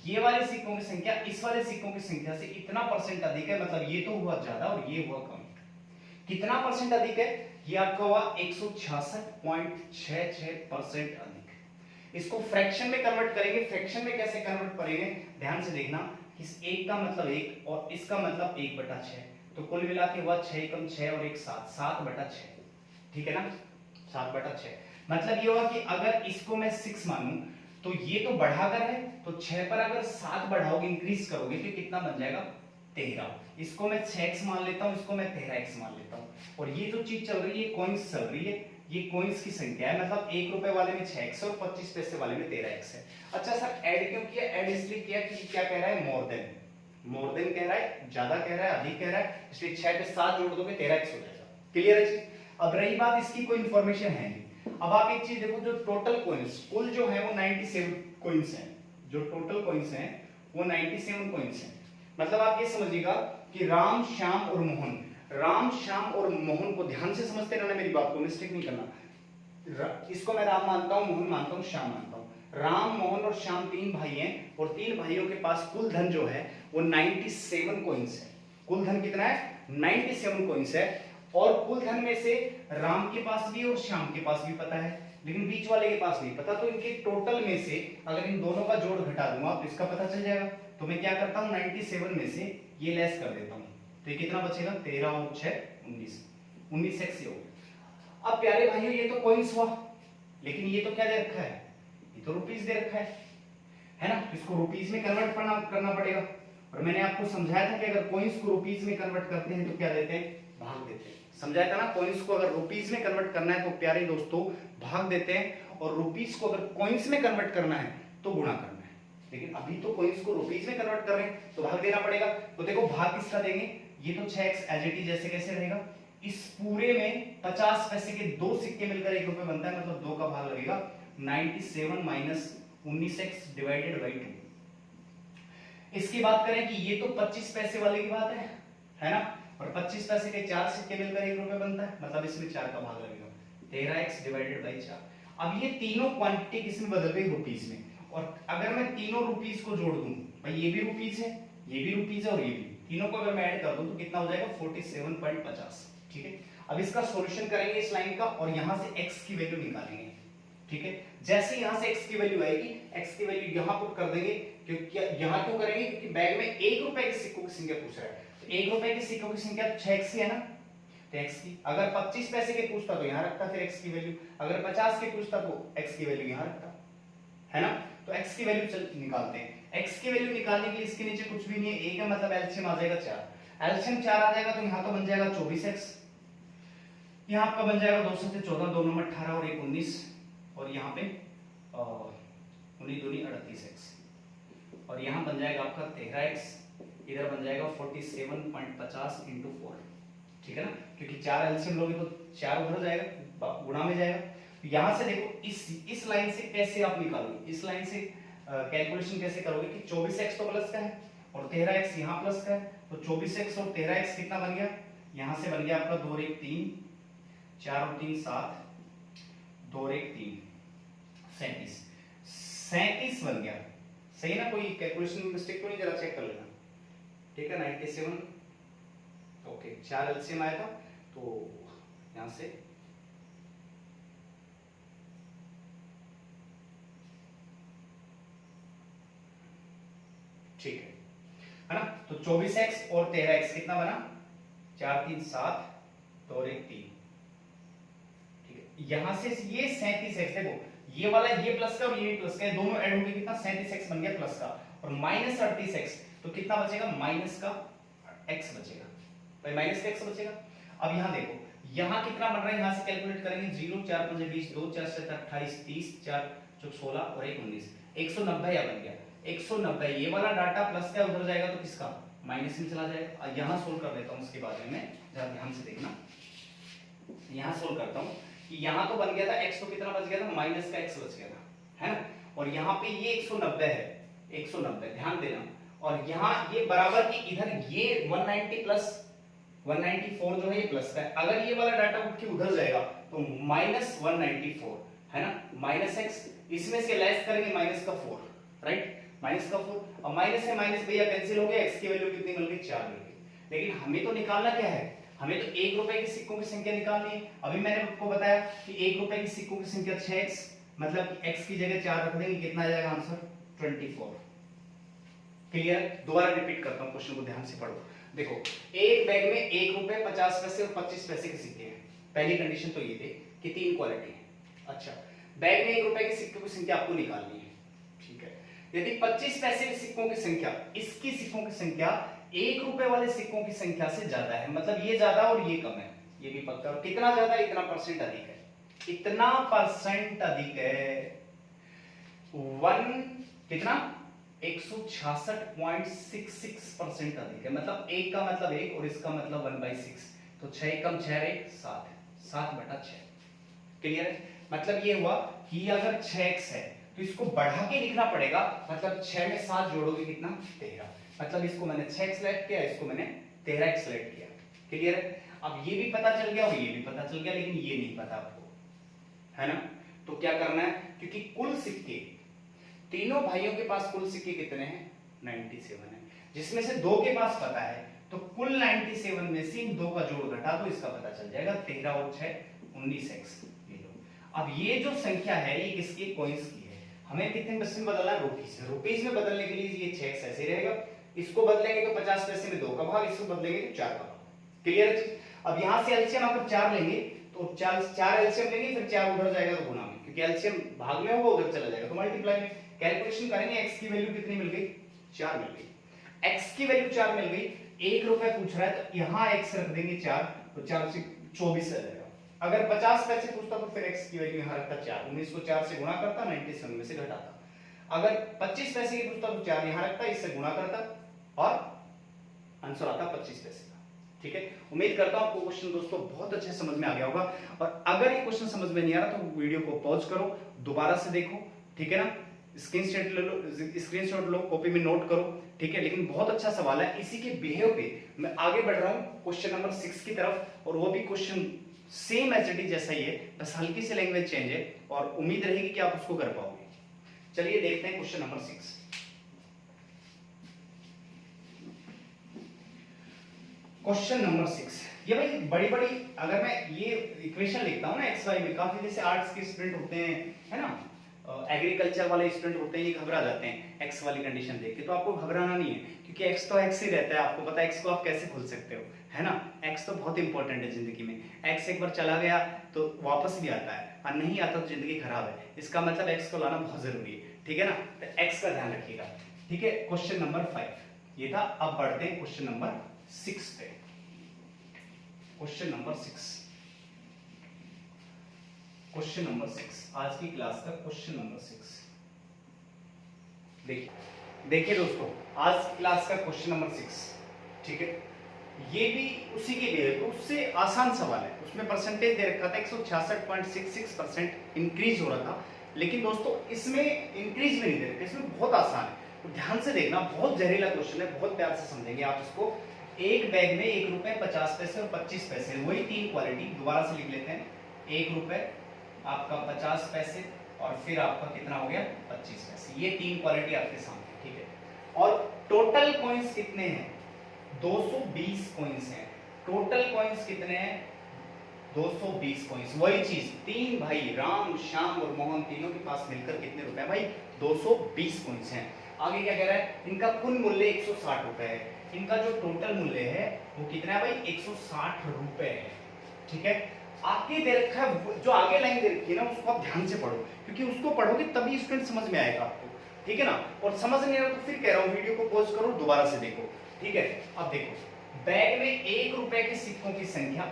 ये वाले सिक्कों की संख्या इस वाले सिक्कों की संख्या से इतना परसेंट अधिक है, मतलब ये तो हुआ ज्यादा और ये हुआ कम। कितना परसेंट अधिक है, ये आपका हुआ 166.66% अधिक। इसको फ्रैक्शन में कन्वर्ट करेंगे। फ्रैक्शन में कैसे कन्वर्ट करेंगे, ध्यान से देखना। इस 1 का मतलब 1 और इसका मतलब 1/6, तो कुल मिला के हुआ 6 कम 6 और 1 7, 7/6। ठीक है ना, 7/6। मतलब ये हुआ कि अगर इसको मैं 6 मानूं तो ये तो बढ़ाकर है, तो 6 पर अगर 7 बढ़ाओगे, इंक्रीज करोगे तो कितना बन जाएगा, 13। इसको मैं 6x मान लेता हूं, इसको मैं 13x मान लेता हूं। और ये जो चीज चल रही है कॉइंस चल रही है, ये कॉइंस की संख्या है, मतलब 1 रुपए वाले में 6x और 25 पैसे वाले में 13x है। अच्छा सर ऐड क्यों किया, ऐड इसलिए किया कि क्या कह रहा है, मोर देन कह रहा है, ज्यादा कह रहा है, अधिक कह रहा है, इसलिए 6 पे 7 जोड़ दोगे 13x हो जाएगा। क्लियर है चीज। अब रही बात इसकी कोई इंफॉर्मेशन है नहीं। अब आप एक चीज देखो, जो टोटल कॉइंस कुल जो है वो 97 कॉइंस हैं। जो टोटल कॉइंस हैं वो 97 कॉइंस हैं। मतलब आप ये समझिएगा कि राम श्याम और मोहन, राम श्याम और मोहन को ध्यान से समझते रहना, मेरी बात को मिस्टेक नहीं करना। इसको मैं राम मानता हूं, मोहन मानता हूं, श्याम मानता हूं। राम मोहन और श्याम 3 भाई हैं और 3 भाइयों के पास कुल धन जो है वो 97 कॉइंस है। कुल धन कितना है, 97 कॉइंस है। और कुल धन में से राम के पास भी और श्याम के पास भी पता है, लेकिन बीच वाले के पास नहीं पता। तो इनके टोटल में से अगर इन दोनों का जोड़ घटा दूंगा तो इसका पता चल जाएगा। तो मैं क्या करता हूं, 97 में से ये लेस कर देता हूं, तो ये कितना बचेगा, 13 और 6 19, 19x ये हो गया। अब प्यारे भाइयों ये तो कॉइंस हुआ, लेकिन ये तो क्या दे रखा है, ये तो रुपीस दे रखा है ना। इसको रुपीस में कन्वर्ट करना पड़ेगा। और मैंने आपको समझाया था कि अगर कॉइंस को रुपीस में कन्वर्ट करते हैं तो क्या देते हैं, भाग देते हैं। समझाया था ना, कॉइंस को अगर रुपीस में कन्वर्ट करना है तो प्यारे दोस्तों भाग देते हैं, और रुपीस को अगर कॉइंस में कन्वर्ट करना है तो गुणा करना है। लेकिन अभी तो कॉइंस को रुपीस में कन्वर्ट कर रहे हैं तो भाग देना पड़ेगा। तो देखो भाग किसका देंगे, ये तो 6x एज इट इज जैसे कैसे रहेगा। इस पूरे में 50 पैसे के 2 सिक्के मिलकर 1 रुपए बनता है, मतलब 2 का भाग लगेगा। 97 माइनस 19x डिवाइडेड बाई 2। इसकी बात करें कि ये तो 25 पैसे वाले की बात है ना, और 25 पैसे के 4 सिक्के मिलकर 1 रुपए बनता है, मतलब इसमें 4 का भाग लगेगा, 13x डिवाइडेड बाई 4। अब ये तीनों क्वांटिटी किसमें बदल गई, रुपीस में। और अगर मैं तीनों रुपीस को जोड़ दूं, भाई ये भी रुपीस है, ये भी रुपीस है और ये भी, तीनों को अगर मैं ऐड कर दूं तो कितना हो जाएगा, 47.50। ठीक है। अब इसका सॉल्यूशन करेंगे इस लाइन का, और यहां से x की वैल्यू निकालेंगे। ठीक है। जैसे यहां से x की वैल्यू आएगी, x की वैल्यू यहां पुट कर देंगे, क्योंकि यहां क्यों करेंगे, क्योंकि बैग में 1 रुपए के सिक्कों की संख्या पूछ रहा है। तो 1 रुपए के सिक्कों की संख्या 6x ही है ना, तो x की। अगर 25 पैसे के पूछता तो यहां रखता फिर x की वैल्यू, अगर 50 के पूछता तो x की वैल्यू यहां रखता, है ना। तो x की वैल्यू चल निकालते हैं। x की वैल्यू निकालने के लिए इसके नीचे कुछ भी नहीं है, a का मतलब एलसीएम आ जाएगा 4। एलसीएम 4 आ जाएगा तो यहां तो बन जाएगा 24x, यहां आपका बन जाएगा 2 से 14, 2 9 18 और 1 19, और यहाँ पे 19 दूनी 38x, और यहाँ बन जाएगा आपका 13x, इधर बन जाएगा 47.50 इंटू 4। ठीक है ना, क्योंकि 4 एलसीएम लोगे तो 4 उधर जाएगा, गुणा में जाएगा। तो यहाँ से देखो इस लाइन से कैसे आप निकालोगे, इस लाइन से कैलकुलेशन कैसे करोगे कि 24x तो प्लस का है और 13x यहाँ प्लस का है, तो 24x और 13x कितना बन गया, यहाँ से बन गया आपका 2 और 1 3, 4 और 3 7, 2 और 1 3, 37 बन गया। सही ना, कोई कैलकुलेशन मिस्टेक तो नहीं, जरा चेक कर लेना। ठीक है, 97 ओके, 4 एलसीएम आया था तो यहां से ठीक है ना। तो 24x और 13x कितना बना, 4 3 7 तो और 1 3, ठीक है। यहां से ये 37x, देखो ये वाला ये प्लस का और ये प्लस का, दोनों ऐड होके कितना 37x बन गया प्लस का, और माइनस 38x तो कितना बचेगा, माइनस का x बचेगा भाई, माइनस का x बचेगा। अब यहां देखो यहां कितना बन रहा है, यहां से कैलकुलेट करेंगे 0 4 5 20 2 4 7 28 30 4 4 16 और 1 19, 190 या बन गया 190। ये वाला डाटा प्लस का उधर जाएगा तो किसका, माइनस में चला जाएगा। यहां सोल्व कर लेता हूं उसके बारे में, जरा ध्यान से देखना। यहां सोल्व करता हूं कि यहां तो बन गया था x, तो कितना बच गया था, माइनस का x बच गया था, है ना। और यहां पे ये 190 है, 190 ध्यान देना। और यहां ये बराबर की इधर ये 190 प्लस 194 जो है ये प्लस का है। अगर ये वाला डाटा उठ के उधर जाएगा तो माइनस 194 है ना, माइनस x, इसमें से लेस करेंगे माइनस का 4, राइट, माइनस का 4। अब माइनस से माइनस भैया कैंसिल हो गया, x की वैल्यू कितनी मिल गई, 4 मिल गई। लेकिन हमें तो निकालना क्या है, हमें तो 1 रुपए के सिक्कों की संख्या निकालनी है। अभी मैंने आपको बताया कि 1 रुपए के सिक्कों की संख्या 6x, मतलब x की जगह 4 रख देंगे, कितना आ जाएगा आंसर, 24। क्लियर। दोबारा रिपीट करता हूं, क्वेश्चन को ध्यान से पढ़ो। देखो एक बैग में 1 रुपए 50 पैसे और 25 पैसे के सिक्के हैं। पहली कंडीशन तो ये थी कि 3 क्वालिटी है। अच्छा, बैग में 1 रुपए के सिक्कों की संख्या आपको निकालनी है, ठीक है। यदि 25 पैसे के सिक्कों की संख्या, इसकी सिक्कों की संख्या 1 रुपए वाले सिक्कों की संख्या से ज्यादा है, मतलब ये ज्यादा और ये कम है, ये भी पक्का। और कितना ज्यादा, इतना परसेंट अधिक है, इतना परसेंट अधिक है, 1 कितना 166.66% अधिक है, मतलब 1 का मतलब 1 और इसका मतलब 1/6, तो 6 कम 6 1 7 7/6। क्लियर है। मतलब ये हुआ कि अगर 6x है तो इसको बढ़ा के लिखना पड़ेगा, मतलब 6 में 7 जोड़ोगे कितना, 13, मतलब इसको मैंने 6x सेलेक्ट किया, इसको मैंने 13x सेलेक्ट किया। क्लियर है। अब ये भी पता चल गया और ये भी पता चल गया, लेकिन ये नहीं पता आपको, है ना। तो क्या करना है, क्योंकि कुल सिक्के तीनों भाइयों के पास कुल सिक्के कितने हैं, 97 है, जिसमें से 2 के पास पता है, तो कुल 97 में से इन 2 का जोड़ घटा दो, इसका पता चल जाएगा, 13 और 6 19x। ये लो, अब ये जो संख्या है ये किसकी, कॉइंस की है। हमें कितने पैसे में बदलना है, रुपीस में। रुपीस में बदलने के लिए ये 6x ऐसे रहेगा, इसको बदलेंगे तो 50 पैसे में 2 का भाग, इसको बदलेंगे तो 4 का भाग। क्लियर। अब यहां से एलसीएम अगर 4 लेंगे तो 4 एलसीएम लेंगे, फिर 4 उधर जाएगा तो गुणा में, क्योंकि एलसीएम भाग में होगा उधर चला जाएगा तो मल्टीप्लाई में। कैलकुलेशन करेंगे, x की वैल्यू कितनी मिल गई, 4 मिल गई। x की वैल्यू 4 मिल गई, 1 रुपए पूछ रहा है तो यहां x रख देंगे 4, तो 4 से 24 आ जाएगा। अगर 50 पैसे पूछता तो फिर x की वैल्यू यहां रखता 4, 19 को 4 से गुणा करता, 97 में से घटाता। अगर 25 पैसे की पूछता तो 4 यहां रखता, इससे गुणा करता और आंसर आता 25 पैसे का। ठीक है, उम्मीद करता हूं आपको क्वेश्चन दोस्तों बहुत अच्छे समझ में आ गया होगा। और अगर ये क्वेश्चन समझ में नहीं आ रहा तो वीडियो को पॉज करो, दोबारा से देखो, ठीक है ना। स्क्रीनशॉट ले लो, स्क्रीनशॉट लो, कॉपी में नोट करो, ठीक है। लेकिन बहुत अच्छा सवाल है, इसी के बिहेव पे मैं आगे बढ़ रहा हूं क्वेश्चन नंबर 6 की तरफ, और वो भी question same as it is जैसा ही है, बस हल्की सी लैंग्वेज चेंज है, और उम्मीद रहेगी कि आप उसको कर पाओगे। चलिए देखते हैं क्वेश्चन नंबर 6। क्वेश्चन नंबर 6, ये भाई बड़ी बड़ी, अगर मैं ये इक्वेशन लिखता हूं ना एक्स वाई में, काफी जैसे आर्ट्स के स्टूडेंट होते हैं, है ना, एग्रीकल्चर वाले स्टूडेंट होते हैं, ये घबरा जाते हैं एक्स वाली कंडीशन देख के। तो आपको घबराना नहीं है, क्योंकि एक्स तो एक्स ही रहता है, आपको पता है एक्स को आप कैसे भूल सकते हो, है ना। एक्स तो बहुत इंपॉर्टेंट है जिंदगी में, एक्स एक बार चला गया तो वापस भी आता है, और नहीं आता तो जिंदगी खराब है। इसका मतलब एक्स को लाना बहुत जरूरी है, ठीक है ना। तो एक्स का ध्यान रखिएगा, ठीक है। क्वेश्चन नंबर 5 ये था। अब बढ़ते हैं क्वेश्चन नंबर 6 पे। क्वेश्चन नंबर 6, क्वेश्चन नंबर 6, आज की क्लास का क्वेश्चन नंबर 6। देखिए दोस्तों, आज की क्लास का क्वेश्चन नंबर 6, ठीक है। ये भी उसी के लिए, तो उससे आसान सवाल है, उसमें परसेंटेज दे रखा था 166.66% इंक्रीज हो रहा था, लेकिन दोस्तों इसमें इंक्रीज में नहीं दे रखा, इसमें बहुत आसान है। तो ध्यान से देखना, बहुत जहरीला क्वेश्चन है, बहुत प्यार से समझेंगे आप इसको। एक बैग में 1 रुपए 50 पैसे और 25 पैसे, वही 3 क्वालिटी, दोबारा से लिख लेते हैं। 1 रुपए, आपका 50 पैसे, और फिर आपका कितना हो गया 25 पैसे। ये 3 क्वालिटी आपके सामने, ठीक है। और टोटल कॉइंस कितने हैं, 220 कॉइंस हैं। टोटल कॉइंस कितने हैं, 220 कॉइंस। वही चीज, 3 भाई राम, श्याम और मोहन, तीनों के पास मिलकर कितने रुपए भाई, 220 कॉइंस हैं। आगे क्या कह रहा है, इनका कुल मूल्य 160 रुपए है। इनका जो टोटल मूल्य है वो कितना है भाई 160 रुपए है। ठीक है, आगे दे रखा है, जो आगे लाइन दे रखी है ना उसको आप ध्यान से पढ़ो, क्योंकि उसको पढ़ोगे तभी स्टूडेंट समझ में आएगा आपको। ठीक है ना, और समझ नहीं आ रहा तो फिर कह रहा हूँ वीडियो को पॉज करो, दोबारा से देखो। ठीक है, अब देखो बैग में 1 रुपए के सिक्कों की संख्या,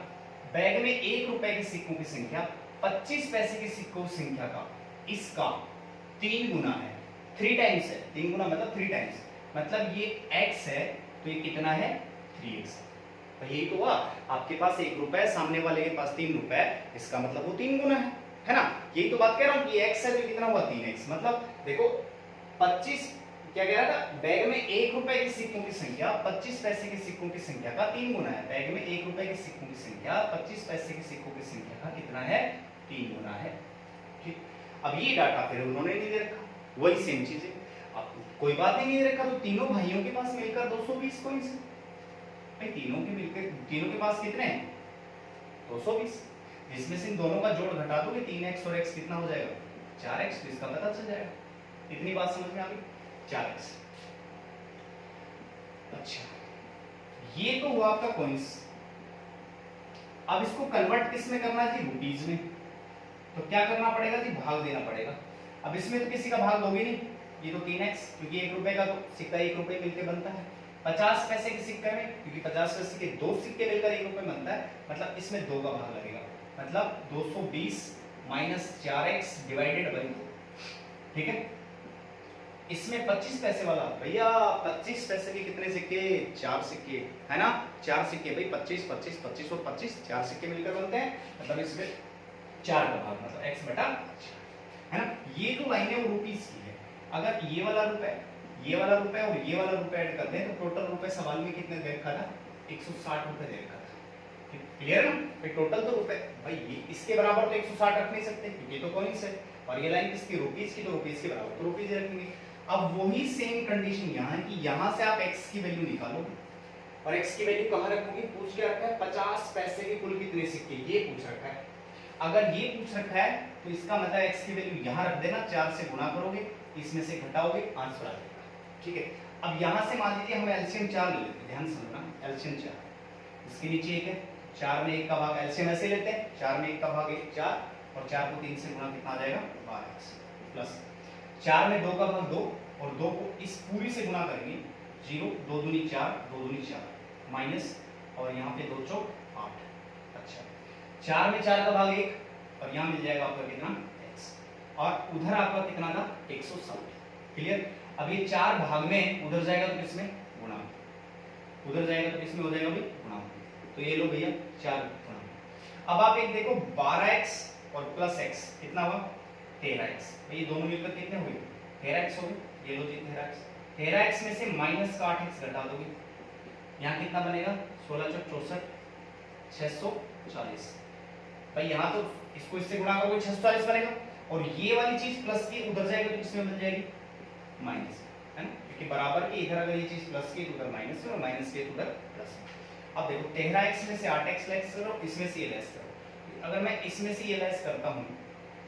बैग में 1 रुपए के सिक्कों की संख्या 25 पैसे के सिक्कों की संख्या का इसका 3 गुना है, 3 टाइम्स है। 3 गुना मतलब 3 टाइम्स, मतलब ये x है तो ये कितना है 3x। तो यही तो हुआ, आपके पास 1 रुपए है, सामने वाले के पास 3 रुपए है, इसका मतलब वो 3 गुना है ना। यही तो बात कह रहा हूं कि x है तो कितना हुआ 3x। मतलब देखो 25 क्या कह रहा था, बैग में 1 रुपए के सिक्कों की संख्या 25 पैसे के सिक्कों की संख्या का 3 गुना है। बैग में 1 रुपए के सिक्कों की संख्या 25 पैसे के सिक्कों की संख्या का कितना है 3 गुना है। ठीक, अब ये डाटा फिर उन्होंने नहीं दे रखा, वही सेम चीज है। अब कोई बात ही नहीं दे रखा तो तीनों भाइयों के पास मिलकर 220 कॉइंस है भाई, तीनों के पास कितने हैं 220, जिसमें से इन दोनों का जोड़ घटा दोगे 3x और x कितना हो जाएगा 4x, तो इसका पता चल जाएगा। इतनी बात समझ में आ गई, 4x। अच्छा, ये तो हुआ आपका कॉइंस। अब इसको कन्वर्ट किस में करना है जी, रुपीज में। तो क्या करना पड़ेगा जी, भाग देना पड़ेगा। अब इसमें तो किसी का भाग दोगे नहीं, ये तो 3x, क्योंकि 1 रुपए का तो सिक्का 1 रुपए मिलकर बनता है। 50 पैसे के सिक्के में, क्योंकि 50 पैसे के 2 सिक्के मिलकर 1 रुपए बनता है, मतलब इसमें 2 का भाग लगेगा, मतलब 220 माइनस 4x डिवाइडेड बाई 2। ठीक है, इसमें 25 पैसे वाला भैया 25 पैसे के कितने सिक्के 4 सिक्के है ना, 4 सिक्के भाई 25 25 25 और 25 4 सिक्के मिलकर बनते हैं, मतलब इसमें 4 का भाग, मतलब x बटा 4 है ना। ये जो लाइन है वो रुपीस की है। अगर ये वाला रुपए और ये वाला रुपए ऐड करते हैं तो टोटल रुपए सवाल में कितने दे रखा था 160 रुपए दे रखा था। क्लियर ना, फिर टोटल तो रुपए भाई ये इसके बराबर तो 160 रख नहीं सकते क्योंकि तो कॉइंस है, और ये लाइन किसकी रुपीस की, तो रुपीस के बराबर तो रुपीस रखेंगे। अब वही सेम कंडीशन यहाँ है कि यहाँ से आप x की वैल्यू निकालोगे और x की वैल्यू कहाँ रखोगे, पूछ के रखा है 50 पैसे के कुल कितने सिक्के, ये पूछ रखा है। अगर ये पूछ रखा है तो इसका मतलब x की वैल्यू यहाँ रख देना, 4 से गुणा करोगे, इसमें से घटाओगे, आंसर आ जाएगा। ठीक है, अब यहाँ से मान लीजिए हम एलसीएम 4 ले लेते हैं, ध्यान से सुनना, एलसीएम 4, इसके नीचे 1 है, 4 में 1 का भाग, एलसीएम ऐसे लेते हैं, 4 में 1 का भाग 1 4, और 4 को 3 से गुणा कितना आ जाएगा 12x, प्लस 4 में 2 का भाग 2, और 2 को इस पूरी से गुणा करेंगे, 0 2 दूनी 4 2 दूनी 4 माइनस, और यहाँ पे 2 चौक 8। अच्छा, 4 में 4 का भाग 1, और यहाँ मिल जाएगा आपका कितना x, और उधर आपका कितना था 160। क्लियर, अब ये 4 भाग में उधर जाएगा तो किसमें गुणा, उधर जाएगा तो किसमें हो जाएगा भाई गुणा, तो ये लो भैया 4 गुणा। अब आप एक देखो 12x और प्लस x कितना हुआ 13x, ये दोनों मिलकर कितने हुए 13x हो गए, ये लो जी 13x। 13x में से माइनस का 8x घटा दोगे, यहाँ कितना बनेगा 16 चौक 64 640। भाई यहाँ तो इसको इससे गुणा करोगे 640 बनेगा, और ये वाली चीज प्लस की उधर जाएगी तो किसमें बन जाएगी माइनस, है ना, क्योंकि बराबर की इधर अगर ये चीज प्लस की तो उधर माइनस में, और माइनस की तो उधर प्लस में। अब देखो 13x में से 8x लेस करो, इसमें से ये लेस करो, अगर मैं इसमें से ये लेस करता हूँ,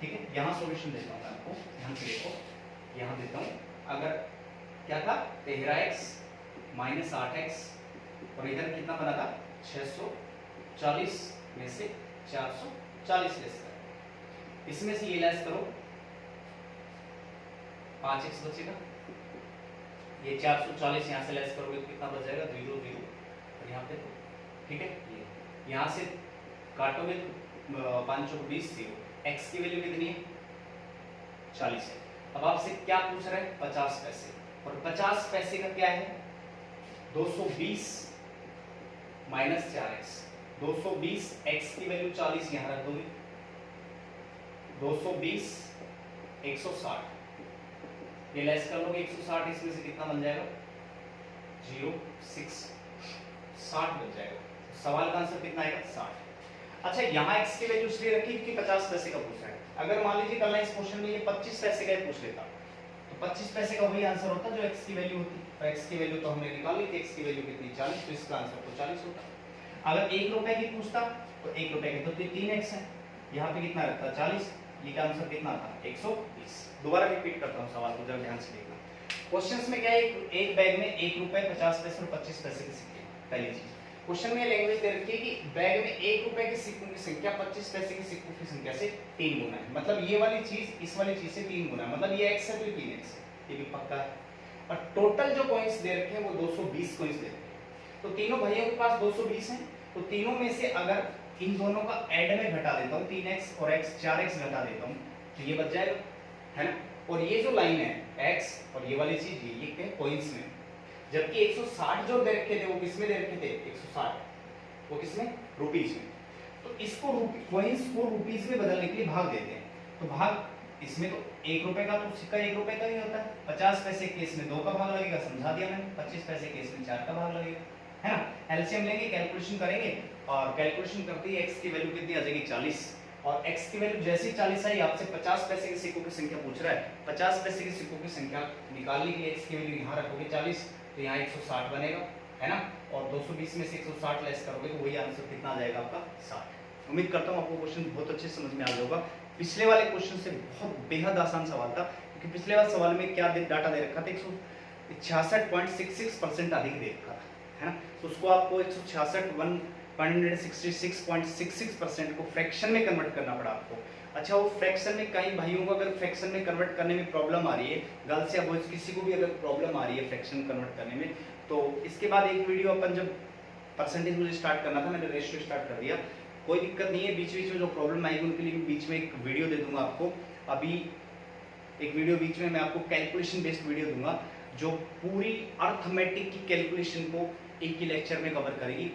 ठीक है, यहाँ सॉल्यूशन देता हूँ आपको, ध्यान से देखो, यहाँ देता हूँ, अगर क्या था 13x माइनस 8x, और इधर कितना बना था 640 में से 440 लेस करो, इसमें से ये लेस करो 5x बचेगा, ये 440 यहाँ से लेस करोगे तो कितना बच जाएगा 0 0, और यहाँ पे ठीक है, ये यहाँ से काटोगे तो 5 चौक 20 0, x की वैल्यू कितनी है 40 है। अब आपसे क्या पूछ रहा है 50 पैसे, और 50 पैसे का क्या है 220 माइनस 4x, 220 x की वैल्यू 40 यहाँ रख दोगे, 220 160, ये लेस कर लोगे 160, इसमें से कितना बन जाएगा 0 6 60 बन जाएगा। सवाल का आंसर कितना आएगा 60। अच्छा, यहाँ x की वैल्यू इसलिए रखी कि 50 पैसे का पूछ रहा है। अगर मान लीजिए कल इस क्वेश्चन में ये 25 पैसे का ही पूछ लेता तो 25 पैसे का वही आंसर होता जो x की वैल्यू होती, तो x की वैल्यू तो हमने निकाल ली थी, x की वैल्यू कितनी 40, तो इसका आंसर तो 40 होता। अगर 1 रुपए की पूछता तो 1 रुपए के तो 3x है, यहाँ पे कितना रहता 40, ये का आंसर कितना था 120। दोबारा रिपीट करता हूँ सवाल को, जरा ध्यान से देखना। क्वेश्चंस में क्या है, एक बैग में 1 रुपए 50 पैसे और 25 पैसे के सिक्के। पहली चीज, क्वेश्चन में लैंग्वेज दे रखी है कि बैग में 1 रुपए के सिक्कों की संख्या 25 पैसे के सिक्कों की संख्या से 3 गुना है। मतलब ये वाली चीज इस वाली चीज से 3 गुना है, मतलब ये x है तो ये 3x है, ये भी पक्का है। और टोटल जो कॉइंस दे रखे हैं वो 220 कॉइंस दे रखे हैं। तो तीनों भाइयों के पास 220 हैं, तो तीनों में से अगर इन दोनों का ऐड में घटा देता हूं, 3x और x 4x घटा देता हूं, तो ये बच जाएगा, है ना। और ये जो लाइन है x और ये वाली चीज ये क्या कॉइंस में, जबकि 160 जो दे रखे थे वो किसमें दे रखे थे, 160 वो किसमें, रुपीज में। तो इसको कॉइंस को रुपीज में बदलने के लिए भाग देते हैं। तो भाग इसमें तो 1 रुपए का तो सिक्का 1 रुपए का ही होता है, 50 पैसे केस में 2 का भाग लगेगा, समझा दिया मैंने। 25 पैसे केस में 4 का भाग लगेगा, है ना। एलसीएम लेंगे, कैलकुलेशन करेंगे और कैलकुलेशन करते ही x की वैल्यू कितनी आ जाएगी, 40। और x की वैल्यू जैसे ही 40 आई, आपसे 50 पैसे के सिक्कों की संख्या पूछ रहा है। 50 पैसे के सिक्कों की संख्या निकालने के लिए x की वैल्यू यहाँ रखोगे 40, तो यहाँ 160 बनेगा, है ना। और 220 में से 160 लेस करोगे तो वही आंसर कितना आ जाएगा आपका, 60। उम्मीद करता हूँ आपको क्वेश्चन बहुत अच्छे समझ में आ गया होगा। पिछले वाले क्वेश्चन से बहुत बेहद आसान सवाल था, क्योंकि पिछले वाले सवाल में क्या डाटा दे रखा था, 166.66% अधिक दे रखा था, है ना। तो उसको आपको 166% को फ्रैक्शन में कन्वर्ट करना पड़ा आपको। अच्छा, वो फ्रैक्शन में कई भाइयों को अगर फ्रैक्शन में कन्वर्ट करने में प्रॉब्लम आ रही है, गर्ल्स या बॉयज किसी को भी अगर प्रॉब्लम आ रही है फ्रैक्शन कन्वर्ट करने में, तो इसके बाद एक वीडियो अपन जब परसेंटेज मुझे स्टार्ट करना था, मैंने रेशियो स्टार्ट कर दिया, कोई दिक्कत नहीं है। बीच बीच में जो प्रॉब्लम आएगी उनके लिए बीच में एक वीडियो दे दूंगा आपको। अभी एक वीडियो बीच में मैं आपको कैलकुलेशन बेस्ड वीडियो दूंगा, जो पूरी अर्थमेटिक की कैलकुलेशन को एक ही लेक्चर में कवर करेगी।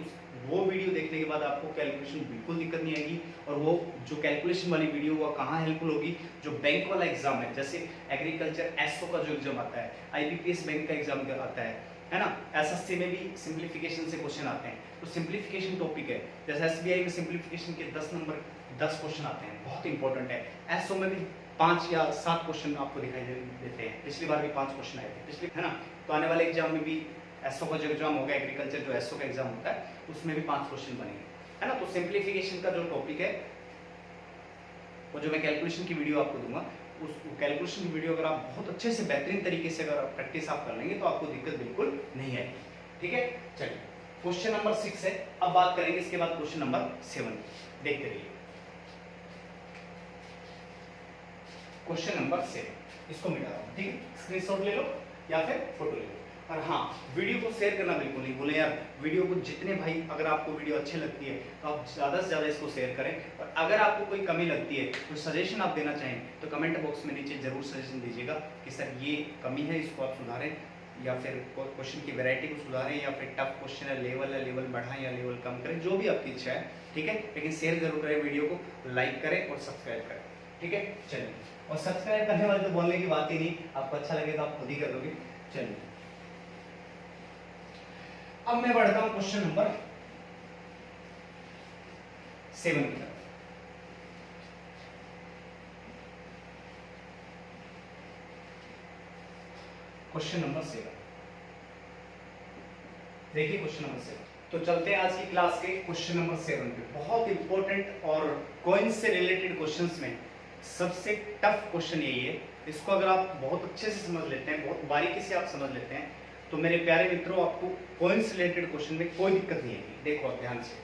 वो वीडियो देखने के बाद आपको कैलकुलेशन बिल्कुल दिक्कत नहीं आएगी। और वो जो कैलकुलेशन वाली वीडियो वो कहाँ हेल्पफुल होगी, जो बैंक वाला एग्जाम है, जैसे एग्रीकल्चर एसओ का जो एग्जाम आता है, आईबीपीएस बैंक का एग्जाम आता है ना, एसएससी में भी सिंप्लीफिकेशन से क्वेश्चन आते हैं। तो सिंप्लीफिकेशन टॉपिक है, जैसे एसबीआई में सिंप्लीफिकेशन के 10 क्वेश्चन आते हैं, बहुत इंपॉर्टेंट है। एसओ में भी 5 या 7 क्वेश्चन आपको दिखाई देते हैं, पिछली बार भी 5 क्वेश्चन आए थे पिछले, है ना। तो आने वाले एग्जाम में भी एसओ का जो एग्जाम होगा, एग्रीकल्चर जो एसओ का एग्जाम होता है, उसमें भी 5 क्वेश्चन बनेंगे, है ना। तो सिंप्लीफिकेशन का जो टॉपिक है, वो जो मैं कैलकुलेशन की वीडियो आपको दूंगा, उस कैलकुलेशन की वीडियो अगर आप बहुत अच्छे से बेहतरीन तरीके से अगर प्रैक्टिस आप कर लेंगे तो आपको दिक्कत बिल्कुल नहीं आएगी, ठीक है। चलिए, क्वेश्चन नंबर 6 है, अब बात करेंगे इसके बाद क्वेश्चन नंबर 7, देखते रहिए। क्वेश्चन नंबर 7 इसको मिटा रहा हूं, ठीक है, स्क्रीनशॉट ले लो या फिर फोटो ले लो। और हाँ, वीडियो को शेयर करना बिल्कुल नहीं भूलें यार। वीडियो को जितने भाई, अगर आपको वीडियो अच्छी लगती है तो आप ज़्यादा से ज़्यादा इसको शेयर करें। और अगर आपको कोई कमी लगती है, कोई सजेशन आप देना चाहें, तो कमेंट बॉक्स में नीचे जरूर सजेशन दीजिएगा कि सर ये कमी है, इसको आप सुधारें, या फिर क्वेश्चन की वैरायटी को सुधारें, या फिर टफ क्वेश्चन है, लेवल बढ़ाएं या लेवल कम करें, जो भी आपकी इच्छा है, ठीक है। लेकिन शेयर जरूर करें, वीडियो को लाइक करें और सब्सक्राइब करें, ठीक है। चलिए, और सब्सक्राइब करने वाले तो बोलने की बात ही नहीं, आपको अच्छा लगे तो आप खुद ही कर लोगे। चलिए, अब मैं बढ़ता हूं क्वेश्चन नंबर 7 की तरफ। क्वेश्चन नंबर 7, देखिए क्वेश्चन नंबर 7। तो चलते हैं आज की क्लास के क्वेश्चन नंबर 7 पे। बहुत इंपॉर्टेंट और कॉइंस से रिलेटेड क्वेश्चंस में सबसे टफ क्वेश्चन यही है। इसको अगर आप बहुत अच्छे से समझ लेते हैं, बहुत बारीकी से आप समझ लेते हैं, तो मेरे प्यारे मित्रों, आपको कॉइंस रिलेटेड क्वेश्चन में कोई दिक्कत नहीं आएगी। देखो आप ध्यान से,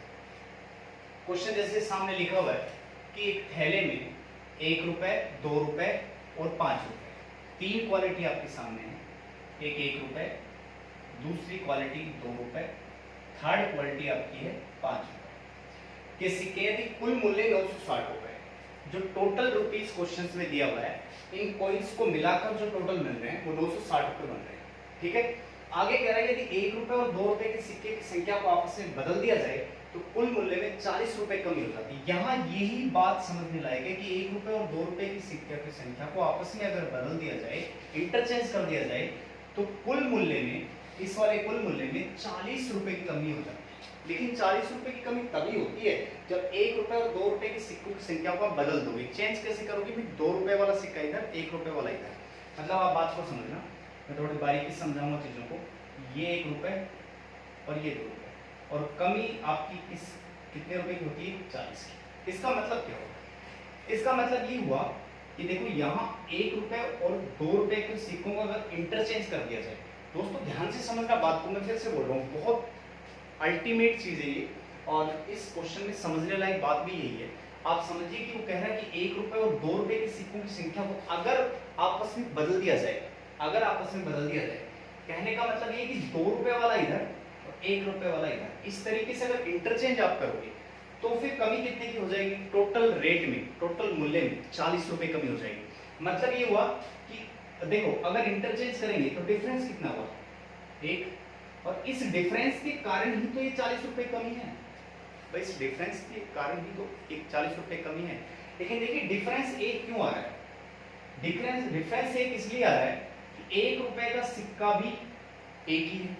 क्वेश्चन जैसे सामने लिखा हुआ है कि एक थैले में 1 रुपए, 2 रुपए और 5 रुपए, 3 क्वालिटी आपके सामने है। एक 1 रुपए, दूसरी क्वालिटी 2 रुपए, थर्ड क्वालिटी आपकी है 5 रुपए के सिक्के, यदि कुल मूल्य 960 रुपए। जो टोटल रुपीस क्वेश्चन में दिया हुआ है, इन कॉइन्स को मिलाकर जो टोटल मिल रहे हैं वो 960 रुपए बन रहे हैं, ठीक है। आगे कह रहा है यदि 1 रुपए और 2 रुपए के सिक्के की संख्या को आपस में बदल दिया जाए तो कुल मूल्य में 40 रुपए कमी हो जाती है। यहाँ यही बात समझने लायक है कि 1 रुपए और 2 रुपए की सिक्के की संख्या को आपस में अगर बदल दिया जाए, इंटरचेंज कर दिया जाए, तो कुल मूल्य में, इस वाले कुल मूल्य में 40 रुपए की कमी हो जाती है। लेकिन 40 रुपए की कमी तभी होती है जब 1 रुपए और 2 रुपए की सिक्कों की संख्या को आप बदल दोगे। चेंज कैसे करोगे? 2 रुपए वाला सिक्का इधर, 1 रुपए वाला इधर। मतलब आप बात को समझना, मैं थोड़ी बारीकी से समझाऊंगा चीजों को। ये 1 रुपए और ये 2 रुपए, और कमी आपकी किस कितने रुपए की होती है? 40 की। इसका मतलब क्या हुआ? इसका मतलब ये हुआ कि देखो यहाँ 1 रुपए और 2 रुपए के सिक्कों को अगर इंटरचेंज कर दिया जाए, दोस्तों ध्यान से समझना बात को, मैं फिर से बोल रहा हूँ, बहुत अल्टीमेट चीज है ये, और इस क्वेश्चन में समझने लायक बात भी यही है। आप समझिए कि वो कह रहा है कि 1 रुपए और 2 रुपए के सिक्कों की संख्या को अगर आपस में बदल दिया जाए, अगर आपस में बदल दिया जाए, कहने का मतलब ये कि 2 रुपए वाला इधर और 1 रुपए वाला इधर, इस तरीके से अगर इंटरचेंज आप करोगे तो फिर कमी कितने की हो जाएगी, टोटल रेट में, टोटल मूल्य में 40 रुपए कमी हो जाएगी। मतलब ये हुआ कि देखो अगर इंटरचेंज करेंगे तो डिफरेंस कितना हुआ, 1, और इस डिफरेंस के कारण ही तो ये 40 रुपए कमी है, तो इस डिफरेंस के कारण ही तो एक 40 रुपए कमी है। लेकिन देखिए डिफरेंस 1 क्यों आ रहा है, डिफरेंस 1 इसलिए आ रहा है कि 1 रुपए का सिक्का भी एक ही है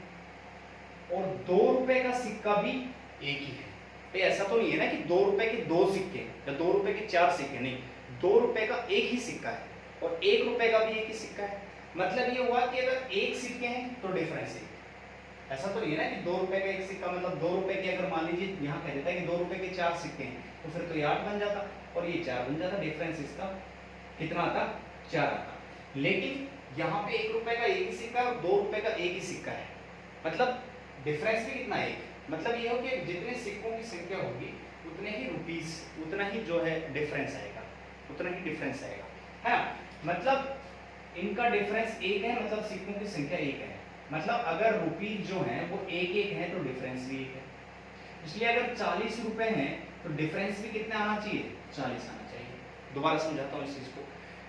और 2 रुपए का सिक्का भी एक ही है। तो ऐसा तो नहीं है ना कि 2 रुपए के 2 सिक्के या 2 रुपए के 4 सिक्के, नहीं, 2 रुपए का एक ही सिक्का है और 1 रुपए का भी एक ही सिक्का है। मतलब ये हुआ कि अगर एक सिक्के हैं तो डिफरेंस 1, ऐसा तो नहीं है ना कि 2 रुपए का एक सिक्का, मतलब 2 रुपए के अगर मान लीजिए यहाँ कह देता है कि 2 रुपए के 4 सिक्के हैं तो फिर तो ये 8 बन जाता और ये 4 बन जाता, डिफरेंस इसका कितना आता, 4 आता। लेकिन यहाँ पे 1 रुपए का एक ही सिक्का और 2 रुपए का एक ही सिक्का है, मतलब डिफरेंस भी कितना, 1। मतलब ये हो कि जितने सिक्कों की संख्या होगी उतने ही रुपीस, उतना ही जो है डिफरेंस आएगा, उतना ही डिफरेंस आएगा, है ना। मतलब इनका डिफरेंस 1 है, मतलब सिक्कों की संख्या 1 है। मतलब अगर रुपीस जो है वो 1-1 है तो डिफरेंस भी 1 है। इसलिए अगर 40 रुपए हैं तो डिफरेंस भी कितना आना चाहिए, 40 आना चाहिए। दोबारा समझाता हूँ इस चीज को।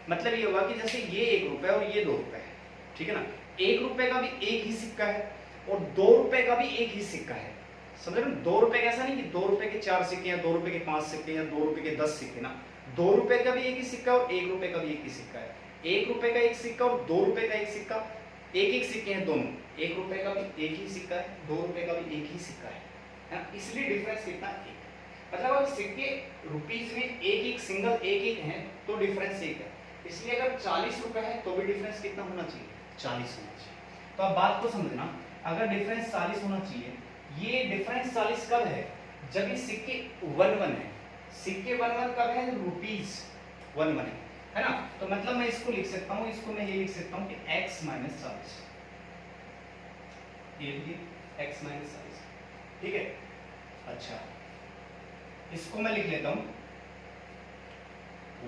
मतलब ये होगा कि जैसे ये 1 रुपए और ये 2 रुपए है, ठीक है ना, 1 रुपए का भी एक ही सिक्का है और 2 रुपए का भी एक ही सिक्का है, समझ रहे हो। 2 रुपए का ऐसा नहीं कि 2 रुपए के 4 सिक्के या 2 रुपए के 5 सिक्के या 2 रुपए के 10 सिक्के ना, 2 रुपए का भी एक ही सिक्का और 1 रुपए का भी एक ही सिक्का है। 1 रुपए का एक सिक्का और 2 रुपए का एक सिक्का, एक सिक्के हैं दोनों, 1 रुपए का भी एक ही सिक्का है, 2 रुपए का भी एक ही सिक्का है ना, इसलिए डिफरेंस कितना, 1। मतलब अगर सिक्के रुपीस में एक सिंगल एक है तो डिफरेंस 1 है। इसलिए अगर 40 रुपए है तो भी डिफरेंस कितना होना चाहिए, 40 होना चाहिए। तो अब बात को समझना, अगर डिफरेंस 40 होना चाहिए, ये डिफरेंस 40 कब है, जब ये सिक्के 1-1 है। सिक्के 1-1 कब है, रुपीस 1-1 है ना। तो मतलब मैं इसको लिख सकता हूं, इसको मैं ये लिख सकता हूं कि x - 40, ये भी x - 40, ठीक है। अच्छा इसको मैं लिख लेता हूं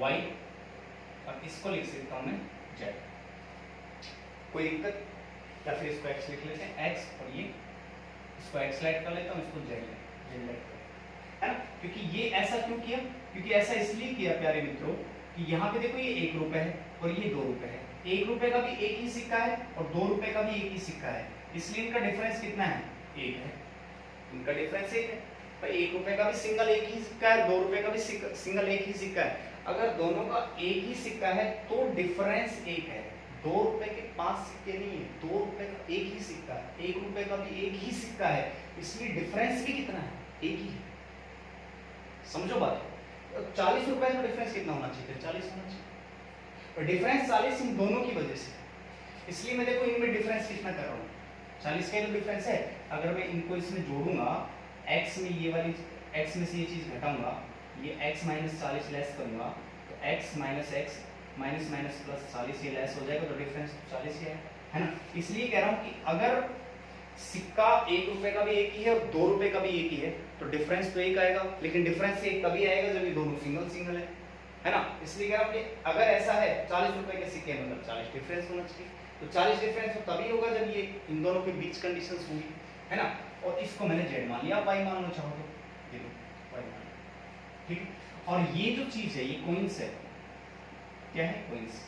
y और इसको लिख सकता हूं मैं z, कोई दिक्कत, या फिर इसको x लिख लेते हैं, x और ये इसको x लाइट कर लेता हूं, इसको z लाइट कर, है ना। क्योंकि ये ऐसा क्यों किया, क्योंकि ऐसा इसलिए किया प्यारे मित्रों कि यहाँ पे देखो ये 1 रुपए है और ये 2 रुपए है, 1 रुपए का भी एक ही सिक्का है और 2 रुपए का भी एक ही सिक्का है, इसलिए इनका डिफरेंस कितना है, 1 है। इनका डिफरेंस 1 है। भाई 1 रुपए का भी सिंगल एक ही सिक्का है, 2 रुपए का भी सिंगल एक ही सिक्का है। अगर दोनों का एक ही सिक्का है तो डिफरेंस 1 है। 2 रुपए के 5 सिक्के नहीं है, 2 रुपए का एक ही सिक्का है, 1 रुपए का भी एक ही सिक्का है, इसलिए डिफरेंस भी कितना है, 1 ही है। समझो बात। 40 रुपए का डिफरेंस कितना होना चाहिए, 40 होना चाहिए। और डिफरेंस 40 इन दोनों की वजह से, इसलिए मैं देखो इनमें डिफरेंस कितना कर रहा हूँ, 40 का जो डिफरेंस है, अगर मैं इनको इसमें जोड़ूंगा, x में ये वाली x में से ये चीज घटाऊंगा, ये x - 40 लेस करूंगा तो x - x minus minus plus 40 ये लेस हो जाएगा तो डिफरेंस 40 ही है ना। इसलिए कह रहा हूँ कि अगर सिक्का 1 रुपए का भी एक ही है और 2 रुपए का भी एक ही है तो डिफरेंस तो 1 आएगा, लेकिन डिफरेंस 1 तभी आएगा जब ये दोनों सिंगल है ना। इसलिए कह रहा हूँ कि अगर ऐसा है 40 रुपए के सिक्के मतलब 40 डिफरेंस होना चाहिए, तो 40 डिफरेंस तो तभी होगा जब ये इन दोनों के बीच कंडीशंस होंगी, है ना। और इसको मैंने z मान लिया, आप y मान लो चाहो तो, ये लो y मान लो, ठीक। और ये जो चीज है ये कोइंस है, क्या है, कोइंस।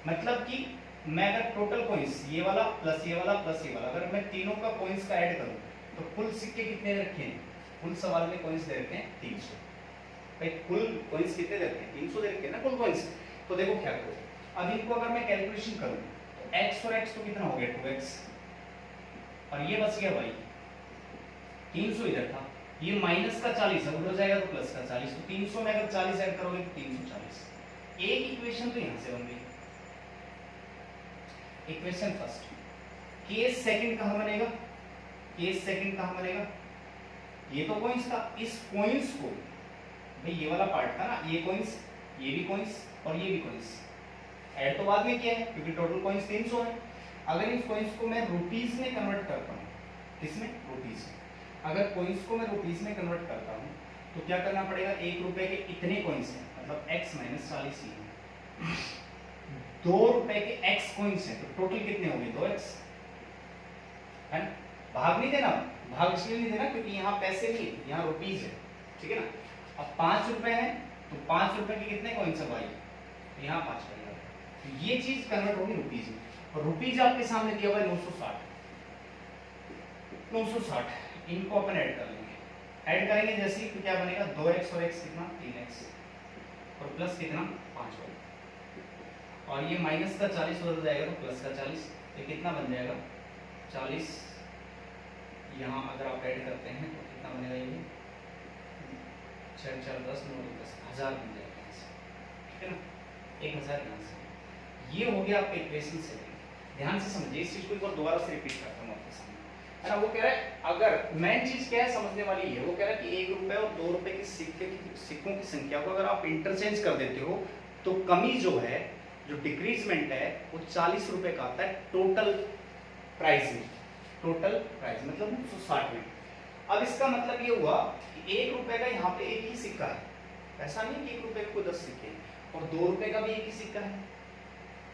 मतलब कि मैं अगर टोटल कोइंस ये वाला प्लस ये वाला प्लस ये वाला, अगर मैं तीनों का कोइंस का ऐड करूं तो कुल सिक्के कितने रखे हैं, कुल सवाल में कोइंस दे रखे हैं 300। भाई कुल कोइंस कितने दे रखे हैं, 300 दे रखे हैं ना कुल कोइंस। तो देखो क्या करो, अब इनको अगर मैं कैलकुलेशन करूं तो x और x तो कितना हो गया 2x, और ये बच गया y, 300 इधर था, ये माइनस का 40 है, उधर हो जाएगा तो प्लस का 40, तो 300 में अगर 40 ऐड करोगे तो 340। एक इक्वेशन तो यहां से बन गई, इक्वेशन फर्स्ट। केस सेकंड कहां बनेगा, केस सेकंड कहां बनेगा, ये तो कोइंस था, इस कोइंस को, भाई ये वाला पार्ट था ना, ये कोइंस ये भी कॉइंस और ये भी कॉइंस। ऐड तो बाद में किया है क्योंकि टोटल कॉइंस 300 है। अगर इन कॉइंस को मैं रुपीस में कन्वर्ट करता हूँ, किसमें? रुपीस में। अगर कॉइंस को मैं रुपीस में कन्वर्ट करता हूँ तो क्या करना पड़ेगा? 1 रुपए के इतने कॉइंस हैं, मतलब x माइनस 40 ही है। 2 रुपए के x कॉइंस हैं तो टोटल कितने हो गए? 2x है ना। भाग नहीं देना, भाग इसलिए नहीं देना क्योंकि यहाँ पैसे नहीं है, यहाँ रुपीस है, ठीक है ना। अब 5 रुपए है तो 5 रुपए के कितने कॉइंस है भाई? तो यहाँ 5 पड़ेगा। तो ये चीज कन्वर्ट होगी रुपीस में, और रुपीस आपके सामने दिया हुआ है 960। 960 इनको अपन ऐड कर लेंगे। ऐड करेंगे जैसे ही तो क्या बनेगा? 2x और x कितना? 3x और प्लस कितना? 5y। और ये माइनस का 40 बदल जाएगा तो प्लस का 40। ये कितना बन जाएगा? 40। यहाँ अगर आप ऐड करते हैं तो कितना बनेगा? ये 6 4 10 9 10 1000 बन जाएगा यहाँ से, ठीक है ना। 1000 यहाँ से। ये हो गया आपका इक्वेशन से। ध्यान से समझिए इस चीज को, एक बार दोबारा से रिपीट करता हूँ आपके सामने, है ना। वो कह रहा है, अगर मेन चीज क्या है समझने वाली है, वो कह रहा है कि 1 रुपए और 2 रुपए के सिक्कों की संख्या को अगर आप इंटरचेंज कर देते हो तो कमी जो है, जो डिक्रीजमेंट है, वो 40 रुपए का आता है टोटल प्राइस में। टोटल प्राइस मतलब 160 में। अब इसका मतलब ये हुआ कि 1 रुपए का यहाँ पे एक ही सिक्का है, ऐसा नहीं कि 1 रुपए को 10 सिक्के, और 2 रुपए का भी एक ही सिक्का है,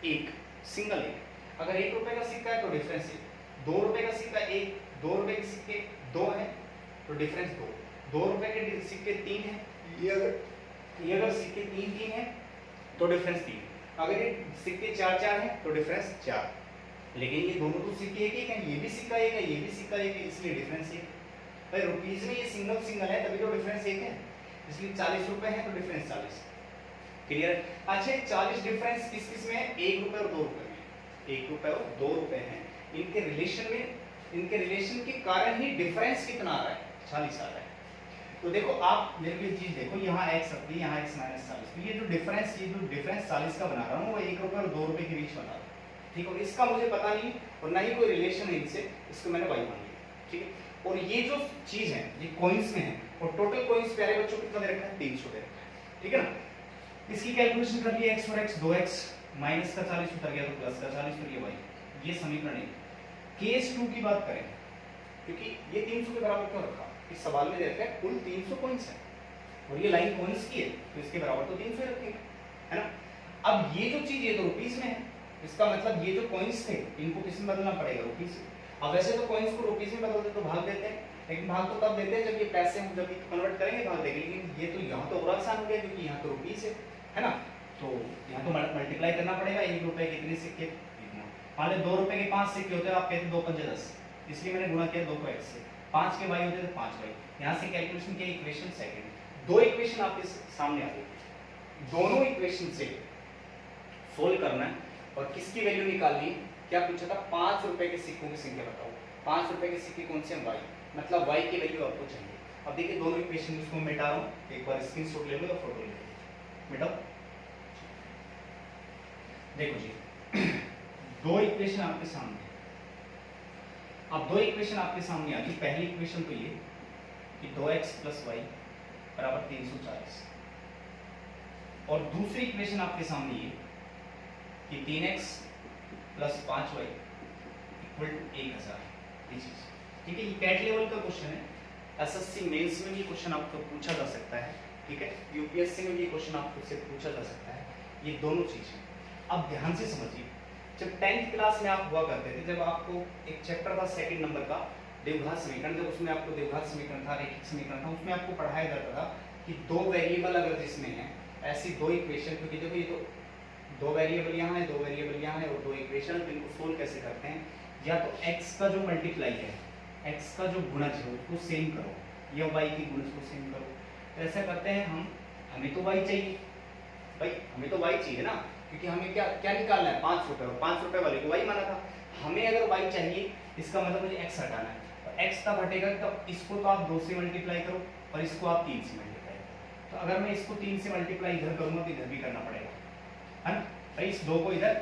एक सिंगल एक। अगर 1 रुपए का सिक्का है तो डिफरेंस है, 2 रुपए का सिक्का 1, 2 रुपए के सिक्के 2 है तो डिफरेंस 2, 2 रुपए के सिक्के 3 है, ये अगर सिक्के 3 3 है तो डिफरेंस 3, अगर ये सिक्के 4 4 है तो डिफरेंस 4। लेकिन ये दोनों तो सिक्के एक है, ये भी सिक्का एक है, ये भी सिक्का एक है, इसलिए डिफरेंस एक। भाई रुपीज में ये सिंगल सिंगल है तभी तो डिफरेंस एक है, इसलिए 40 रुपए है तो डिफरेंस 40। क्लियर? अच्छा 40 डिफरेंस किस किस में है? 1 रुपए और 2 रुपए में। 1 रुपए और 2 रुपए हैं, इनके रिलेशन में, इनके रिलेशन के कारण ही डिफरेंस कितना आ रहा है? 40 आ रहा है। तो देखो आप मेरे को चीज देखो, यहाँ x रखती है, यहाँ x माइनस 40, तो ये जो डिफरेंस 40 का बना रहा हूँ वो 1 रुपए और 2 रुपए के बीच बना रहा हूँ, ठीक है। इसका मुझे पता नहीं और ना ही कोई रिलेशन है इनसे, इसको मैंने y मान लिया, ठीक है। और ये जो चीज है ये कॉइंस में है, और टोटल कॉइंस प्यारे बच्चों कितना दे रखा है? 300 दे रखा है, ठीक है ना। इसकी कैलकुलेशन कर लिया, x और x 2x माइनस का 40 उतर गया तो प्लस का 40 और ये y, ये समीकरण है। केस 2 की बात करें, क्योंकि ये 300 के बराबर क्यों रखा? इस सवाल में दे रखा है कुल 300 कॉइंस है और ये लाइन कॉइंस की है तो इसके बराबर तो 300 रखेंगे, है ना। अब ये जो चीज ये तो रुपीस में है, इसका मतलब ये जो कॉइंस थे इनको किस में बदलना पड़ेगा? रुपीस। अब वैसे तो कॉइंस को रुपीस में बदलते तो भाग देते हैं, लेकिन भाग तो तब देते हैं जब ये पैसे हम जब कन्वर्ट करेंगे भाग देंगे, लेकिन ये तो यहाँ तो और आसान हो गया क्योंकि यहाँ तो रुपीस है ना। तो यहाँ तो मल्टीप्लाई करना पड़ेगा, 1 रुपए के कितने सिक्के? मान लो 2 रुपए के 5 सिक्के होते हैं, आप कहते 2 5 10, इसलिए मैंने गुणा किया 2 को x से। 5 के y होते तो 5y। यहाँ से कैलकुलेशन किया, इक्वेशन सेकंड। दो इक्वेशन आपके सामने आ गई, दोनों इक्वेशन से सोल्व करना है और किसकी वैल्यू निकालनी है? क्या पूछा था? 5 रुपए के सिक्कों की संख्या बताओ। 5 रुपए के सिक्के कौन से हैं? y, मतलब y की वैल्यू आपको चाहिए। अब देखिए दोनों इक्वेशन इसको मिटा रहा हूँ, एक बार स्क्रीनशॉट ले लो या फोटो ले लो, मिटाओ। देखो जी दो इक्वेशन आपके सामने, अब दो इक्वेशन आपके सामने आ गई। पहली इक्वेशन तो ये कि 2x प्लस वाई बराबर 340, और दूसरी इक्वेशन आपके सामने ये कि 3x plus 5y equal to 1000। ये चीज ठीक है, ये कैट लेवल का क्वेश्चन है। एसएससी मेंस में ये क्वेश्चन आपको पूछा जा सकता है, ठीक है। यूपीएससी में ये क्वेश्चन आपसे पूछा जा सकता है। ये दोनों चीजें अब ध्यान से समझिए। जब 10th क्लास में आप हुआ करते थे, जब आपको एक चैप्टर था 2nd नंबर का द्विघात समीकरण, जब उसमें आपको द्विघात समीकरण था, रैखिक समीकरण था, उसमें आपको पढ़ाया जाता था कि दो वेरिएबल अगर जिसमें है ऐसी दो इक्वेशन, क्योंकि देखो ये तो दो वेरिएबल यहाँ है, दो वेरिएबल यहाँ है और दो इक्वेशन, तो इनको सोल्व कैसे करते हैं? या तो x का जो मल्टीप्लाई है, x का जो गुणज है उसको सेम करो, या y की गुणज को सेम करो। तो ऐसा करते हैं हम, हमें तो y चाहिए भाई, हमें तो y चाहिए ना, क्योंकि हमें क्या क्या निकालना है? 5 रुपए, और 5 रुपए वाले को y माना था। हमें अगर y चाहिए, इसका मतलब मुझे x हटाना है, और x तब हटेगा तब इसको तो आप 2 से मल्टीप्लाई करो और इसको आप 3 से मल्टीप्लाई करो। तो अगर मैं इसको 3 से मल्टीप्लाई इधर करूंगा तो इधर भी करना पड़ेगा, है ना भाई। इस 2 को इधर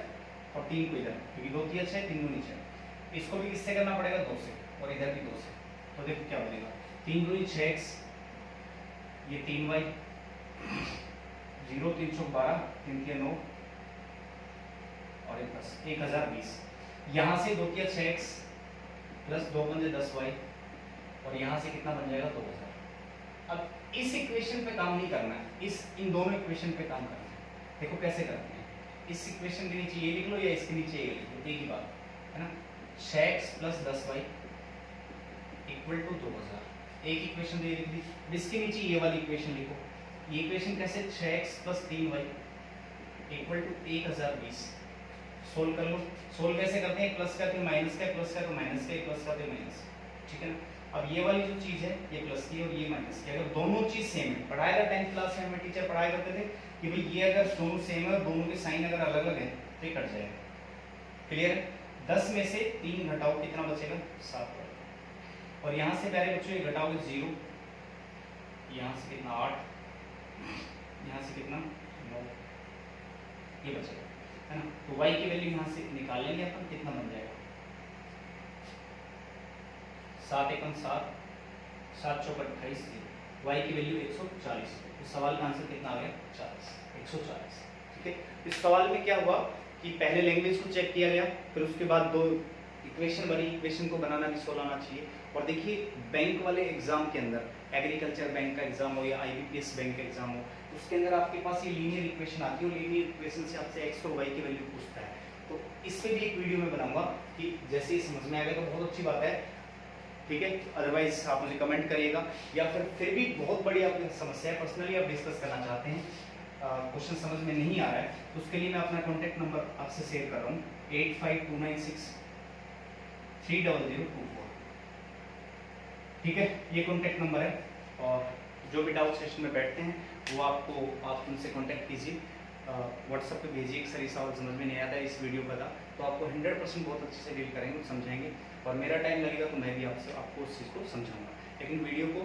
और 3 को इधर, क्योंकि 2 3 6 3 दूनी 6, इसको भी किससे करना पड़ेगा? 2 से, और इधर भी 2 से। तो देखो क्या बनेगा, 3 दूनी 6x, ये 3y, 0 3 चौक 12, 3 के 9 और 1020। यहाँ से 2 के 6x प्लस 2 पंजे 10y और यहाँ से कितना बन जाएगा 2000। अब इस इक्वेशन पे काम नहीं करना है, इन दोनों इक्वेशन पे काम करना है। देखो कैसे करते हैं, इस इक्वेशन के नीचे ये लिख लो या इसके नीचे ये लिख लो, एक ही बात है ना। 6x plus 10y equal to 2000, एक इक्वेशन तो ये लिख दी। इसके नीचे ये वाली इक्वेशन लिखो, ये इक्वेशन कैसे, 6x plus 3y equal to 1020। Solve कर लो। सोल्व कैसे करते हैं, प्लस करते माइनस का, प्लस करते माइनस का, प्लस करते माइनस, ठीक है ना। अब ये वाली जो चीज है ये प्लस की और ये माइनस की, अगर दोनों चीज सेम है, पढ़ाया था 10th क्लास में हमें टीचर पढ़ाया करते थे कि भाई ये अगर दोनों सेम है और दोनों के साइन अगर अलग अलग है तो ये कट जाएगा। क्लियर है। 10 में से 3 घटाओ कितना बचेगा, 7 बचेगा। और यहाँ से प्यारे बच्चों ये घटाओगे 0, यहाँ से कितना 8, यहाँ से कितना 9, ये बचेगा, है ना। तो y की वैल्यू यहाँ से निकालेंगे अपन, कितना बन जाएगा 7 एकम 7, 7 चौक 28, y की वैल्यू 140। इस सवाल का आंसर कितना आ गया 40, 140। ठीक है। इस सवाल में क्या हुआ कि पहले लैंग्वेज को चेक किया गया, फिर उसके बाद 2 इक्वेशन बनी, इक्वेशन को बनाना भी 16 आना चाहिए। और देखिए बैंक वाले एग्जाम के अंदर, एग्रीकल्चर बैंक का एग्जाम हो या IBPS बैंक का एग्जाम हो, उसके अंदर आपके पास ये लीनियर इक्वेशन आती है और लीनियर इक्वेशन से आपसे x और y की वैल्यू पूछता है। तो इस पे भी एक वीडियो में बनाऊंगा कि जैसे ही समझ में आ गया तो बहुत अच्छी बात है, ठीक है। अदरवाइज आप मुझे कमेंट करिएगा, या फिर भी बहुत बड़ी आपकी समस्या है, पर्सनली आप डिस्कस करना चाहते हैं, क्वेश्चन समझ में नहीं आ रहा है, तो उसके लिए मैं अपना कॉन्टैक्ट नंबर आपसे शेयर कर रहा हूँ 8529630024। ठीक है, ये कॉन्टैक्ट नंबर है। और जो भी डाउट सेशन में बैठते हैं वो आप उनसे कॉन्टैक्ट कीजिए, व्हाट्सएप पे भेजिए कि सर ये सवाल समझ में नहीं आता है इस वीडियो का था, तो आपको 100% बहुत अच्छे से डील करेंगे, समझाएंगे। और मेरा टाइम लगेगा तो मैं भी आपको उस चीज़ को समझाऊंगा, लेकिन वीडियो को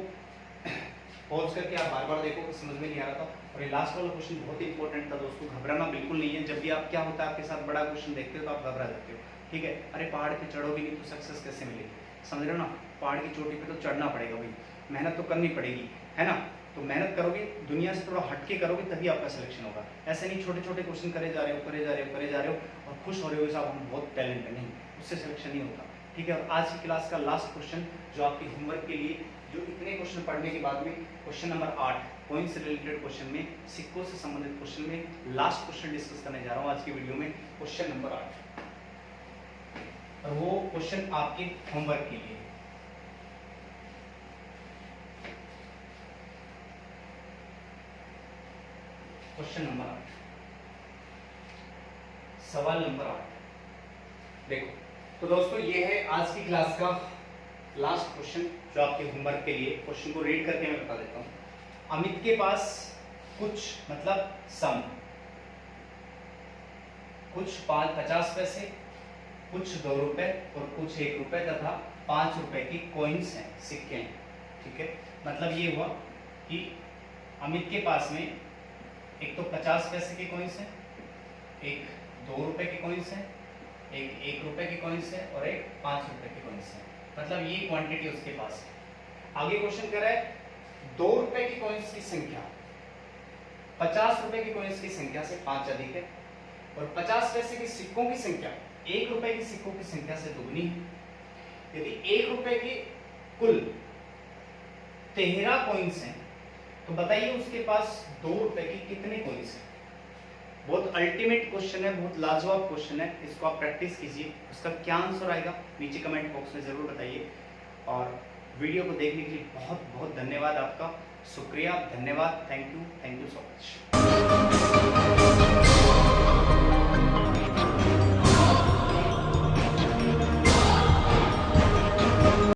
पॉज करके आप बार बार देखो कि समझ में नहीं आ रहा था। और ये लास्ट वाला क्वेश्चन बहुत ही इंपॉर्टेंट था दोस्तों, घबराना बिल्कुल नहीं है। जब भी आप क्या होता है आपके साथ बड़ा क्वेश्चन देखते हो तो आप घबरा जाते हो, ठीक है। अरे पहाड़ पे चढ़ोगे नहीं तो सक्सेस कैसे मिलेगी, समझ रहे हो ना। पहाड़ की चोटी पे तो चढ़ना पड़ेगा भाई, मेहनत तो करनी पड़ेगी, है ना। तो मेहनत करोगे, दुनिया से थोड़ा हटके करोगे, तभी आपका सिलेक्शन होगा। ऐसे नहीं छोटे छोटे क्वेश्चन करे जा रहे हो और खुश हो रहे हो साहब हम बहुत टैलेंट है, नहीं, उससे सिलेक्शन नहीं होता, ठीक है। और आज की क्लास का लास्ट क्वेश्चन जो आपके होमवर्क के लिए, जो इतने क्वेश्चन पढ़ने के बाद में क्वेश्चन नंबर 8 कॉइन से रिलेटेड क्वेश्चन में, सिक्कों से संबंधित क्वेश्चन में लास्ट क्वेश्चन डिस्कस करने जा रहा हूँ आज की वीडियो में, क्वेश्चन नंबर 8। और वो क्वेश्चन आपके होमवर्क के लिए। क्वेश्चन नंबर 8, सवाल नंबर 8। देखो तो दोस्तों ये है आज की क्लास का लास्ट क्वेश्चन जो आपके होमवर्क के लिए। क्वेश्चन को रीड करके मैं बता देता हूं। अमित के पास कुछ मतलब सम, कुछ 50 पैसे, कुछ 2 रुपए और कुछ 1 रुपए तथा 5 रुपए की कॉइन्स हैं, सिक्के हैं, ठीक है। मतलब ये हुआ कि अमित के पास में एक तो 50 पैसे के कॉइन्स हैं, एक 2 रुपए के कॉइन्स हैं, एक 1 रुपए के कॉइन्स है और एक 5 रुपए के कॉइन्स है। मतलब ये क्वांटिटी उसके पास है। आगे क्वेश्चन कह रहा है 2 रुपए की कॉइन्स की संख्या 50 रुपए की कॉइन्स की संख्या से 5 अधिक है और 50 पैसे के सिक्कों की संख्या 1 रुपए के सिक्कों की संख्या से दुगनी है। यदि 1 रुपए के कुल 13 कॉइन्स हैं तो बताइए उसके पास 2 रुपए की कितने कॉइन्स हैं। बहुत अल्टीमेट क्वेश्चन है, बहुत लाजवाब क्वेश्चन है, इसको आप प्रैक्टिस कीजिए। उसका क्या आंसर आएगा नीचे कमेंट बॉक्स में जरूर बताइए। और वीडियो को देखने के लिए बहुत बहुत धन्यवाद आपका, शुक्रिया, धन्यवाद, थैंक यू सो मच।